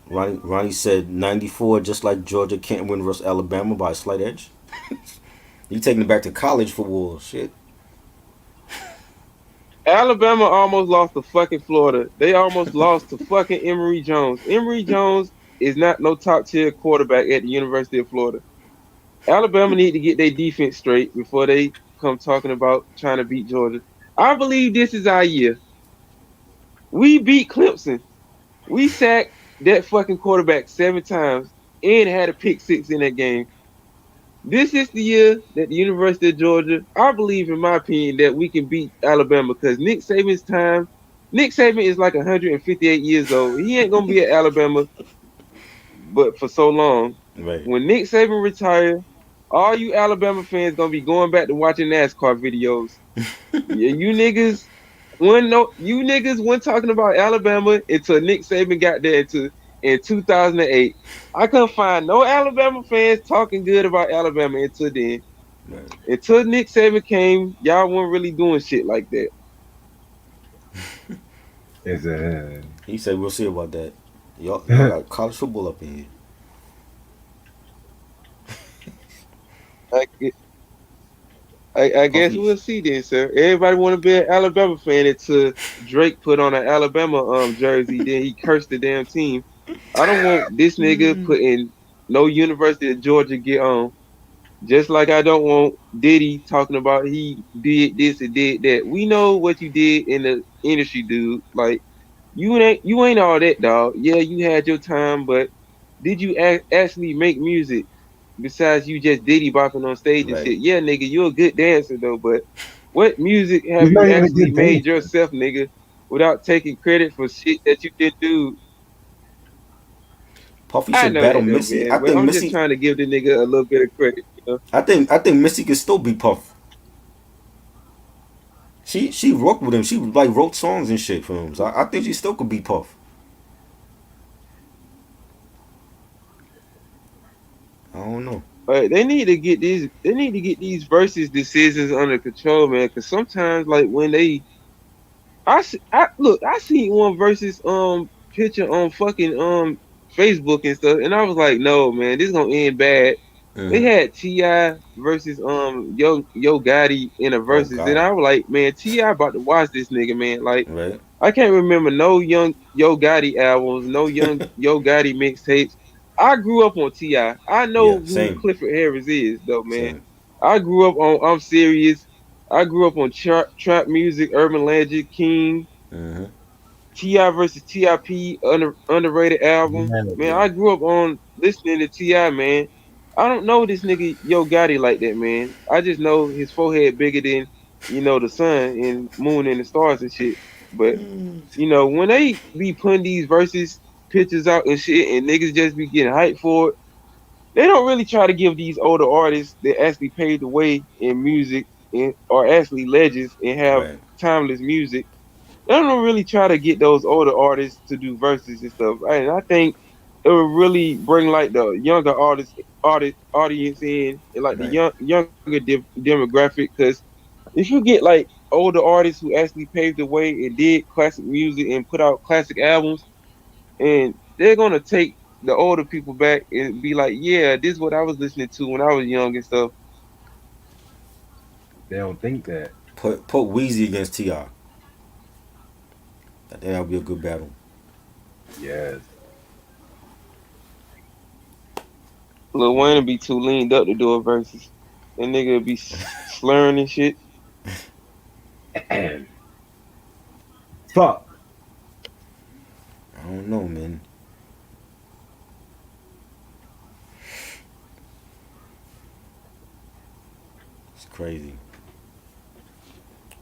Ronnie said 94, just like Georgia can't win versus Alabama by a slight edge. You taking it back to college for war. Shit. Alabama almost lost to fucking Florida. They almost lost to fucking Emory Jones. Emory Jones is not no top tier quarterback at the University of Florida. Alabama need to get their defense straight before they come talking about trying to beat Georgia. I believe this is our year. We beat Clemson. We sacked that fucking quarterback 7 times and had a pick six in that game. This is the year that the University of Georgia, I believe, in my opinion, that we can beat Alabama because Nick Saban is like 158 years old. He ain't gonna be at Alabama, but for so long. Right. When Nick Saban retire, all you Alabama fans gonna be going back to watching NASCAR videos. Yeah, you niggas weren't talking about Alabama until Nick Saban got there in 2008. I couldn't find no Alabama fans talking good about Alabama until then. Right. Until Nick Saban came, y'all weren't really doing shit like that. Is He said we'll see about that. Y'all got college football up in here. Like, I guess Puffy. we'll see then, sir. Everybody want to be an Alabama fan until Drake put on an Alabama jersey. Then he cursed the damn team. I don't want this nigga putting no University of Georgia get on. Just like I don't want Diddy talking about he did this and did that. We know what you did in the industry, dude. Like you ain't all that, dog. Yeah, you had your time, but did you actually make music besides you just Diddy bopping on stage and Right. shit? Yeah, nigga, you're a good dancer though, but what music He's have you not even a actually good made dancer. yourself, nigga, without taking credit for shit that you didn't do? Puffy I should know battle that though, Missy. man, but I'm just trying to give the nigga a little bit of credit, you know. I think Missy can still be Puff. She worked with him. She like wrote songs and shit for him. So I think she still could be Puff. I don't know. But they need to get these. They need to get these versus decisions under control, man. Because sometimes, like when they, I look, I seen one versus picture on fucking Facebook and stuff, and I was like, no, man, this gonna end bad. They Hmm. had Ti versus Yo Gotti in a Oh versus, and God. I was like, man, Ti about to watch this nigga, man. Like Right. I can't remember no young Yo Gotti albums, no young Yo Gotti mixtapes. I grew up on Ti. I Yeah. know who Same. Clifford Harris is, though, man. Same. I grew up on I'm Serious. I grew up on trap music, Urban Legend, King, Hmm. Ti versus Tip, underrated album. Yeah, Man, Yeah. I grew up on listening to Ti, man. I don't know this nigga Yo Gotti like that, man. I just know his forehead bigger than the sun and moon and the stars and shit. But when they be putting these verses pictures out and shit, and niggas just be getting hyped for it, they don't really try to give these older artists that actually paved the way in music and are actually legends and have Right. timeless music. They don't really try to get those older artists to do verses and stuff. And I think it would really bring like the younger audience in, and like the Right. younger demographic. Because if you get like older artists who actually paved the way and did classic music and put out classic albums, and they're gonna take the older people back and be like, yeah, this is what I was listening to when I was young and stuff. they don't think that. Put Weezy against Ti. I think that'll be a good battle. Yes. Lil Wayne would be too leaned up to do a verses. That nigga would be slurring and shit. And fuck. I don't know, man. It's crazy.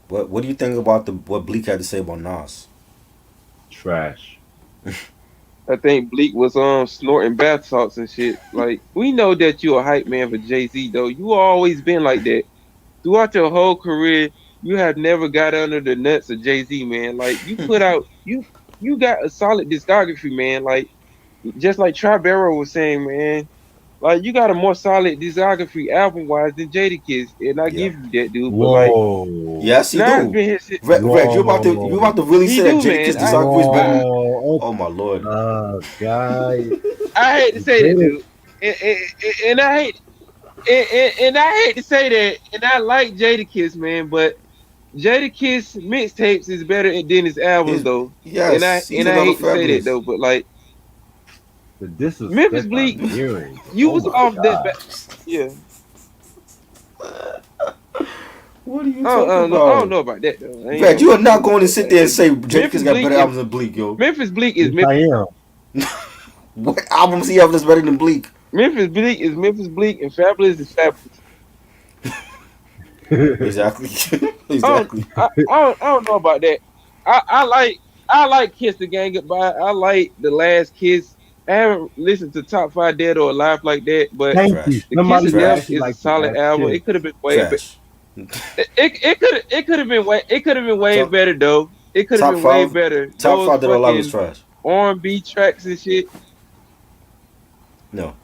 What do you think about the what Bleak had to say about Nas? Trash. I think Bleak was snorting bath salts and shit. Like we know that you a hype man for Jay-Z though. You always been like that. Throughout your whole career, you have never got under the nuts of Jay-Z, man. Like you got a solid discography, man. Like just like Trap Arrow was saying, man. Like you got a more solid discography album wise than Jadakiss, and I Yeah. give you that, dude. But like Whoa. Yes, he Nas do. been his shit. Reg, you about to really He say that do, man. Jadakiss discography is better? Whoa. Oh my lord. Guy. I hate to say that, Did it. dude, and I hate and I hate to say that, and I like Jadakiss, man, but Jadakiss mixtapes is better than his albums, His though. And I yes, he's and I another hate to say that fabulous. though, but like The Memphis disrespect I'm Bleak, hearing. you Oh was my off that. god. Yeah, What are you I talking don't know. I don't about? know about that though. I ain't Reg, gonna you are lie to not you going about to that. sit Like, there and 'cause say Jadakiss Memphis got Bleak better is albums than Bleak, yo. Memphis Bleak is Yes, I am. What albums he have that's better than Bleak? Memphis Bleak, and Fabulous is Fabulous. Exactly. I don't, Exactly. I don't know about that. I like Kiss the Gang Goodbye. I like The Last Kiss. I haven't listened to Top Five Dead or Alive like that, but Thank you. Trash. The Kiss Somebody of who Death Trash. actually is a likes the solid last album. kiss. It could have been way better. Trash. It could have been way top better though. It could have top been way five better. top Those five that I love is fucking trash. R&B tracks and shit. No.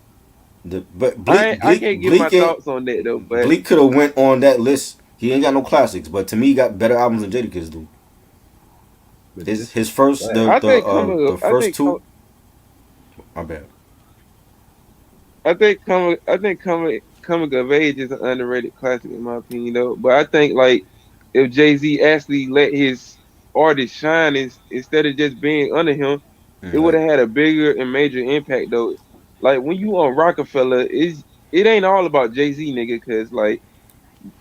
But Bleak I Bleak can't give my Bleak ain't thoughts on that though. But Bleak could have went on that list. He ain't got no classics, but to me, he got better albums than Jadakiss do. The His first disrespect. the first Come, two. My bad. I think Coming of Age is an underrated classic in my opinion, though. But I think like if Jay Z actually let his artist shine instead of just being under him, it would Right. have had a bigger and major impact, though. Like when you on Rockefeller, it ain't all about Jay Z, nigga, cause like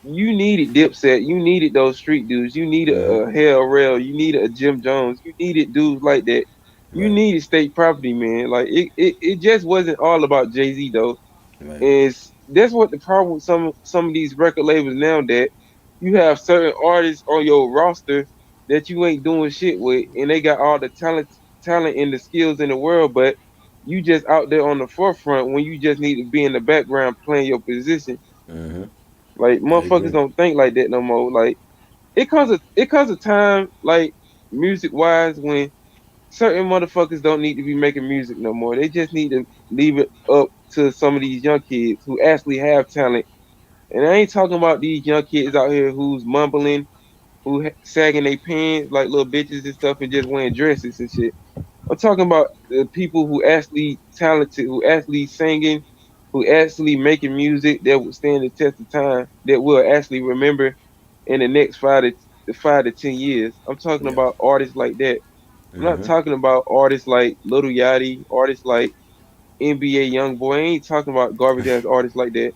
you needed Dipset, you needed those street dudes, you needed Mm-hmm. a Hell Rail, you needed a Jim Jones, you needed dudes like that. You Right. needed State Property, man. Like it just wasn't all about Jay Z though. Right. And that's what the problem with some of these record labels now, that you have certain artists on your roster that you ain't doing shit with, and they got all the talent and the skills in the world, but you just out there on the forefront when you just need to be in the background playing your position. Mm-hmm. Like I motherfuckers agree. don't think like that no more. Like it comes a time like music wise when certain motherfuckers don't need to be making music no more. They just need to leave it up to some of these young kids who actually have talent. And I ain't talking about these young kids out here who's mumbling, sagging their pants like little bitches and stuff and just wearing dresses and shit. I'm talking about the people who actually talented, who actually singing, who actually making music that will stand the test of time, that we'll actually remember in the next 5 to 10 years. I'm talking Yeah. about artists like that. I'm not Mm-hmm. talking about artists like Little Yachty, artists like NBA YoungBoy. I ain't talking about garbage ass artists like that.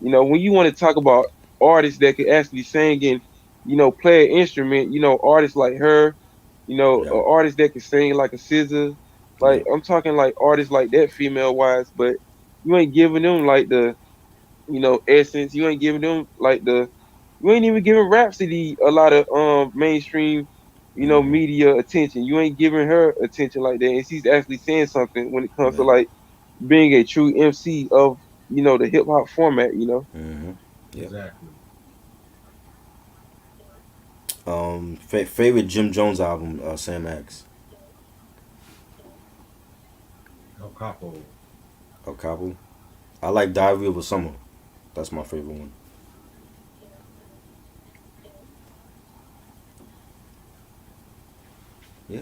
When you want to talk about artists that could actually sing and, play an instrument, artists like her, Yeah. or artists that can sing like a scissor. Like Yep. I'm talking like artists like that, female wise, but you ain't giving them like the, essence. You ain't giving them like you ain't even giving Rhapsody a lot of mainstream, Mm-hmm. media attention. You ain't giving her attention like that, and she's actually saying something when it comes to Right. like being a true MC of, the hip hop format. Mm-hmm. Yep. Exactly. Favorite Jim Jones album, Sam X. El Capo. El Capo. I like Diary of a Summer. That's my favorite one. Yeah.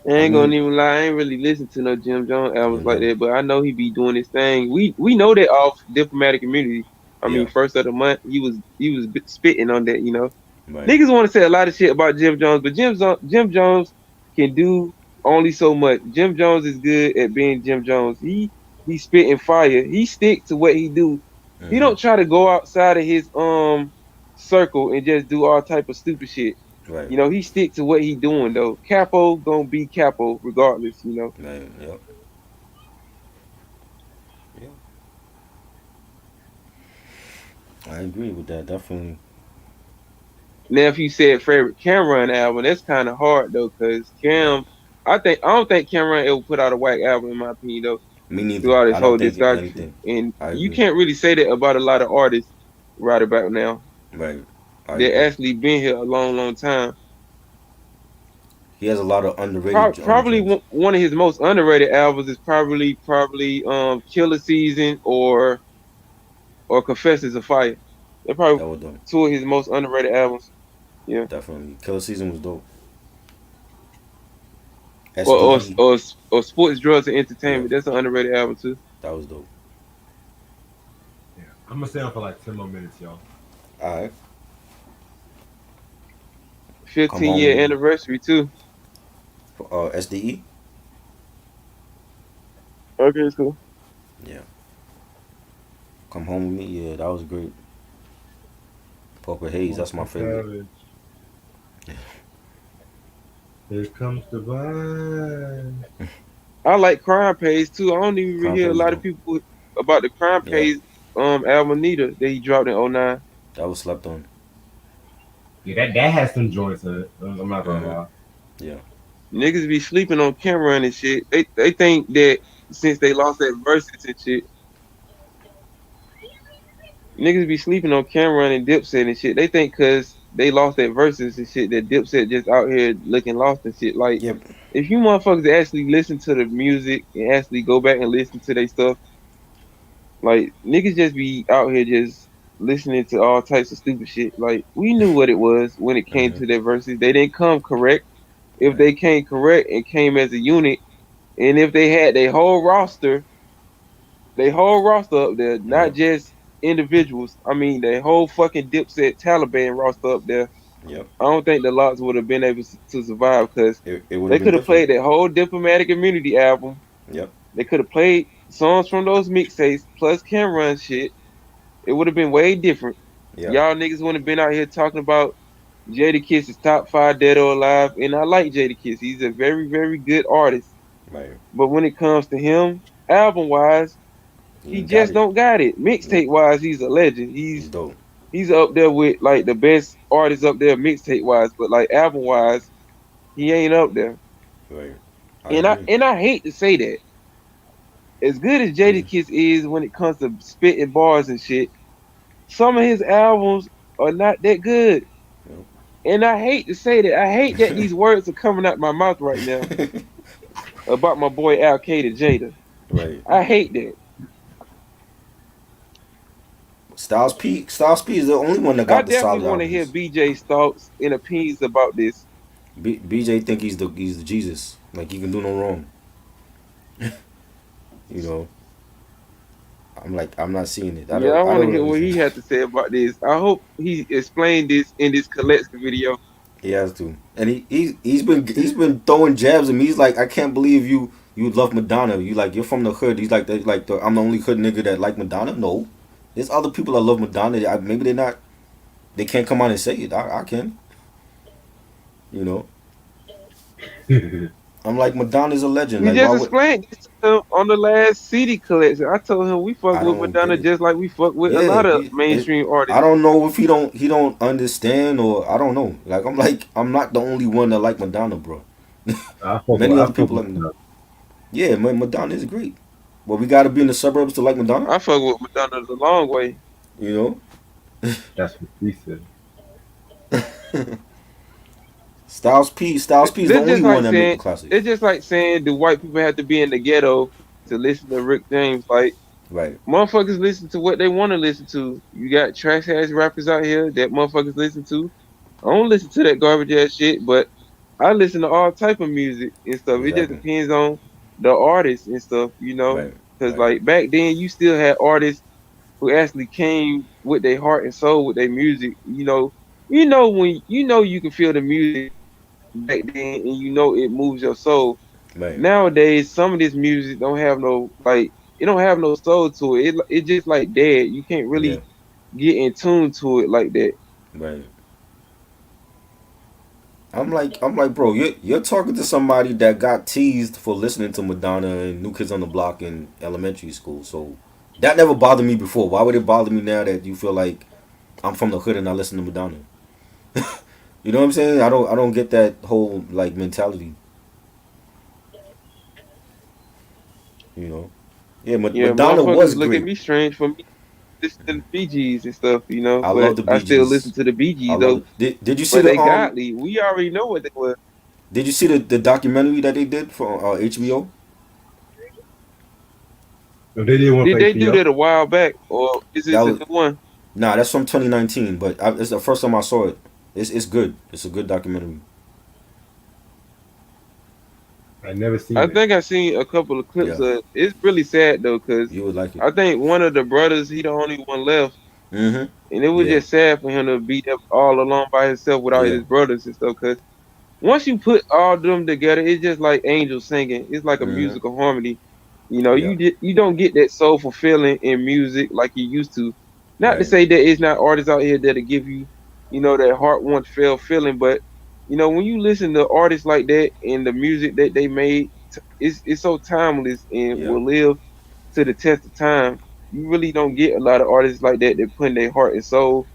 I I ain't gonna mean, even lie, I ain't really listen to no Jim Jones albums Jim like Jones. that, but I know he be doing his thing. We know that off Diplomatic Immunity. I Yeah. mean, first of the month, he was spitting on that. Right. Niggas want to say a lot of shit about Jim Jones, but Jim Jones can do only so much. Jim Jones is good at being Jim Jones. He spitting fire. He stick to what he do. He Mm-hmm. don't try to go outside of his circle and just do all type of stupid shit. Right. He stick to what he doing though. Capo gonna be Capo regardless. Right. Yep. Yeah. I agree with that. Definitely. Now, if you said favorite Cameron album, that's kind of hard though, cause Right. I don't think Cameron ever put out a whack album in my opinion though, Me neither. throughout his I don't whole think discography. anything. And I you agree. can't really say that about a lot of artists right about now. Right. I They agree. actually been here a long, long time. He has a lot of underrated Probably joints. one of his most underrated albums is probably Killer Season or Confessions of Fire. They're probably That was dope. two of his most underrated albums. Yeah. Definitely. Killer Season was dope. Or or SDE. or, or Sports, Drugs, and Yeah. Entertainment. That's an underrated album too. That was dope. Yeah. I'm gonna stay on for like 10 more minutes, y'all. All right. Come 15-year home. anniversary too. SDE. Okay, it's cool. Yeah. Come home with me. Yeah, that was great. Poker Haze. That's my 21 favorite. Savage. Here comes the vibe. I like Crime Pays too. I don't even really Crown hear a Prince was lot of dope. people about the Crime Yeah. Pays album neither that he dropped in '09. That was slept on. Yeah, that has some joints in it. I'm not gonna Mm-hmm. lie. Yeah. Niggas be sleeping on Cameron and shit. They think that since they lost that verses and shit, niggas be sleeping on Cameron and Dipset and shit. They think cause they lost that verses and shit that Dipset just out here looking lost and shit. Like Yep. if you motherfuckers actually listen to the music and actually go back and listen to their stuff, like niggas just be out here just listening to all types of stupid shit. Like we knew what it was when it came Mm-hmm. to their verses. They didn't come correct. If Right. they came correct and came as a unit, and if they had their whole roster up there, not Yep. just individuals. I mean, the whole fucking Dipset Taliban roster up there. Yep. I don't think the Locks would have been able to survive because It would have they been could have different. played that whole Diplomatic Immunity album. Yep. They could have played songs from those mixtapes plus Cameron shit. It would have been way different. Yeah. Y'all niggas wouldn't have been out here talking about Jadakiss is top 5 dead or alive, and I like Jadakiss. He's a very, very good artist. Right. But when it comes to him, album wise, He he ain't got just it. don't got it. Nope. Mixtape wise, he's a legend. He's dope. He's up there with like the best artists up there mixtape wise, but like album wise, he ain't up there. Right. I And I agree. and I hate to say that. As good as Mm. Jadakiss is when it comes to spitting bars and shit, some of his albums are not that good. And I hate to say that. I hate that these words are coming out my mouth right now Yep. about my boy Al Qaeda Jada. Right. I hate that. Styles P is the only one that I got the definitely solid want to hear albums. BJ's thoughts and opinions about this. BJ think he's the Jesus. Like he can do no wrong. You know. I'm not seeing it. Yeah, I I want to don't hear what understand. he had to say about this. I hope he explained this in this collection video. He has to. And he's been throwing jabs at me. He's like, I can't believe you love Madonna. You're from the hood. He's I'm the only hood nigga that like Madonna. No. There's other people that love Madonna. Maybe they're not. They can't come out and say it. I can. You know. I'm like, Madonna's a legend. We Like, why just would explained this to him on the last CD collection. I told him we fuck I with don't get Madonna it? just like we fuck with a Yeah, lot of mainstream I artists. don't know if he don't understand, or I don't know. I'm not the only one that like Madonna, bro. Many I other fuck people with like Madonna. that. Yeah, Madonna is great. But we got to be in the suburbs to like Madonna, I fuck with Madonna the long way. you know. That's what he said. Styles P is the It's only just one like that make the saying classics. it's just like saying do white people have to be in the ghetto to listen to Rick James? Like Right, motherfuckers listen to what they want to listen to. You got trash ass rappers out here that motherfuckers listen to. I don't listen to that garbage ass shit, but I listen to all type of music and stuff. It just exactly. depends on the artist and stuff, you know. Right, Because right, like back then, you still had artists who actually came with their heart and soul with their music. When you can feel the music back then, and you know it moves your soul. right. Nowadays, some of this music don't have no like it don't have no soul to it. It just like dead. You can't Yeah, really get in tune to it like that. right. I'm like, bro, you're talking to somebody that got teased for listening to Madonna and New Kids on the Block in elementary school. So that never bothered me before. Why would it bother me now that you feel like I'm from the hood and I listen to Madonna? You know what I'm saying? I don't get that whole like mentality. You know? Yeah, Yeah, Madonna was motherfuckers look at great. me strange for me listening to Bee Gees and stuff, I but love the I Bee still listen Gees. to the Bee I Gees love though. it. Did you see But the they godly. We already know what they were. Did you see the documentary that they did for HBO? If they did one Did for they do HBO, that a while back, or is That it the was new one? Nah, that's from 2019, but it's the first time I saw it. It's good. It's a good documentary. I never I seen it. think I seen a couple of clips Yeah, of it. It's really sad though, cause you would like it. I think one of the brothers he the only one left, Mm-hmm. and it was Yeah, just sad for him to be there all alone by himself without yeah. his brothers and stuff. Cause once you put all them together, it's just like angels singing. It's like a Mm-hmm. musical harmony. Yeah. You don't get that soulful feeling in music like you used to. Not to Right. say that it's not artists out here that'll give you, that heart won't fail feeling, but when you listen to artists like that and the music that they made, it's so timeless and Yeah. will live to the test of time. You really don't get a lot of artists like that that put in their heart and soul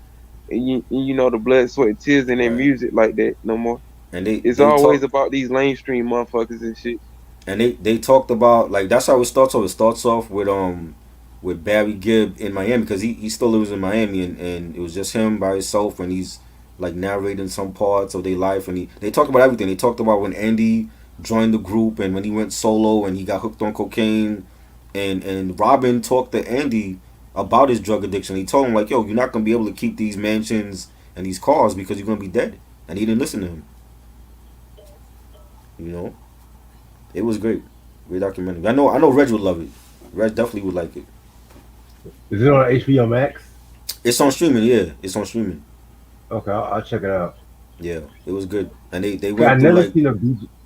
and the blood, sweat, and tears in their Right. music like that no more. And they It's they always talk about these mainstream motherfuckers and shit. and they talked about, like, that's how it starts off. It starts off with Barry Gibb in Miami, because he still lives in Miami, and it was just him by himself, and he's like narrating some parts of their life, and they talked about everything. They talked about when Andy joined the group, and when he went solo and he got hooked on cocaine, and Robin talked to Andy about his drug addiction. He told him, like, yo, you're not gonna be able to keep these mansions and these cars because you're gonna be dead, and he didn't listen to him. You know, it was great. Great documentary. I know Reg would love it. Reg definitely would like it. Is it on HBO Max? It's on streaming. Yeah, it's on streaming. Okay, I'll check it out. Yeah, it was good. And they 'Cause went through like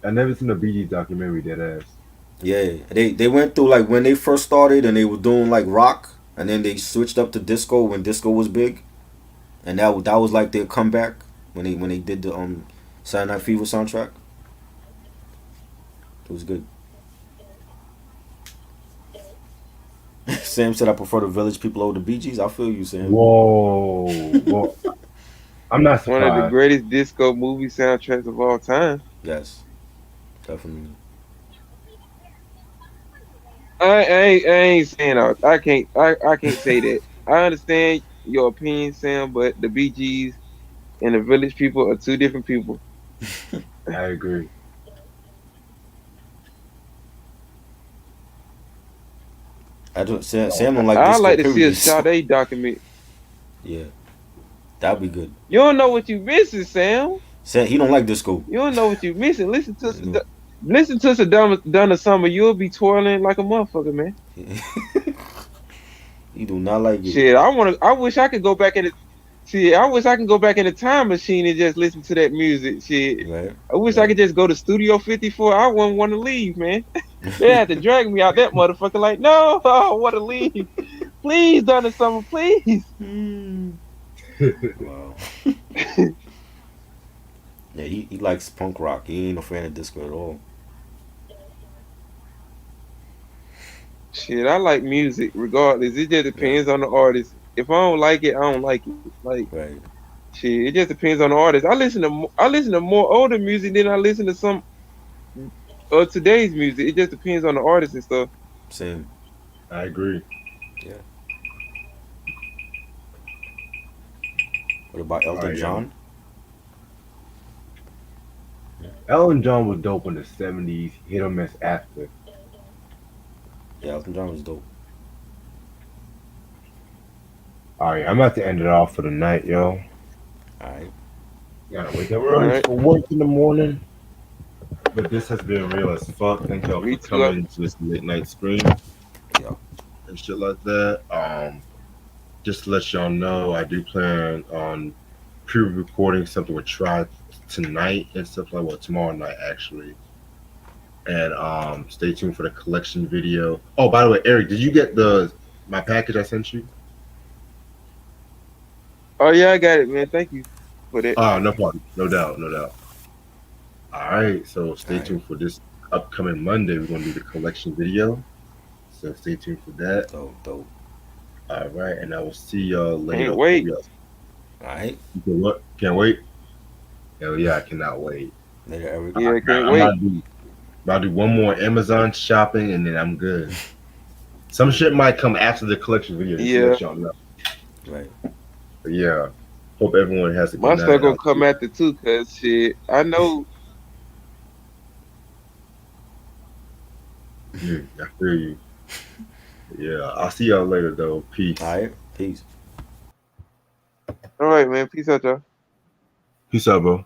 I never seen a BG documentary that ass. yeah, they went through like when they first started and they were doing like rock, and then they switched up to disco when disco was big, and that was like their comeback when they did the Saturday Night Fever soundtrack. It was good. Sam said I prefer the Village People over the Bee Gees. I feel you, Sam. Whoa, well, I'm not One of the surprised. greatest disco movie soundtracks of all time. Yes, definitely. I ain't saying that. I can't say that. I understand your opinion, Sam, but the Bee Gees and the Village People are two different people. I agree. I don't. Sam don't like I disco. like to see a Period. So, Sade document. yeah, that'd be good. You don't know what you missing, Sam. Sam, he don't like disco. You don't know what you missing. Mm. Listen to Donna Summer. You'll be twirling like a motherfucker, man. He do not like it. Shit, I wish I could go back in the. See, I wish I can go back in the time machine and just listen to that music. Shit, Right. I wish I could just go to Studio 54. I wouldn't want to leave, man. They had to drag me out that motherfucker. Like, no, I don't want to leave. Please, Donna Summer, please. Wow. Yeah, he likes punk rock. He ain't a fan of disco at all. Shit, I like music regardless. It just Yeah. depends on the artist. If I don't like it, I don't like it. Like, Right. shit, it just depends on the artist. I listen to more older music than I listen to some of today's music. It just depends on the artist and stuff. Same. I agree. Yeah. What about All Elton right, John? Elton John was dope in the '70s. Hit or miss after. Yeah, Elton John was dope. All right, I'm about to end it off for the night, yo. All right. Gotta wake up early Alright. for work in the morning. But this has been real as fuck. Thank y'all Me for too. coming to this late night stream Yeah. and shit like that. Just to let y'all know, I do plan on pre-recording something with Try tonight and stuff like tomorrow night actually. And stay tuned for the collection video. Oh, by the way, Eric, did you get my package I sent you? Oh yeah, I got it, man. Thank you for that. Oh, no problem. No doubt, no doubt. All right, so stay All right. tuned for this upcoming Monday. We're gonna do the collection video. So stay tuned for that. Dope. All right, and I will see y'all later. Can't wait. All right. You can what? Can't wait. Hell yeah, I cannot wait. Later, Eric. Yeah, can't I'm wait. about to do one more Amazon shopping and then I'm good. Some shit might come after the collection video. Just to Yeah. let y'all know. Right. But yeah, hope everyone has a good My night. stuff gonna come after too, cause shit, I know. I feel you. Yeah, I'll see y'all later though. Peace. All right. Peace. All right, man. Peace out, y'all. Peace out, bro.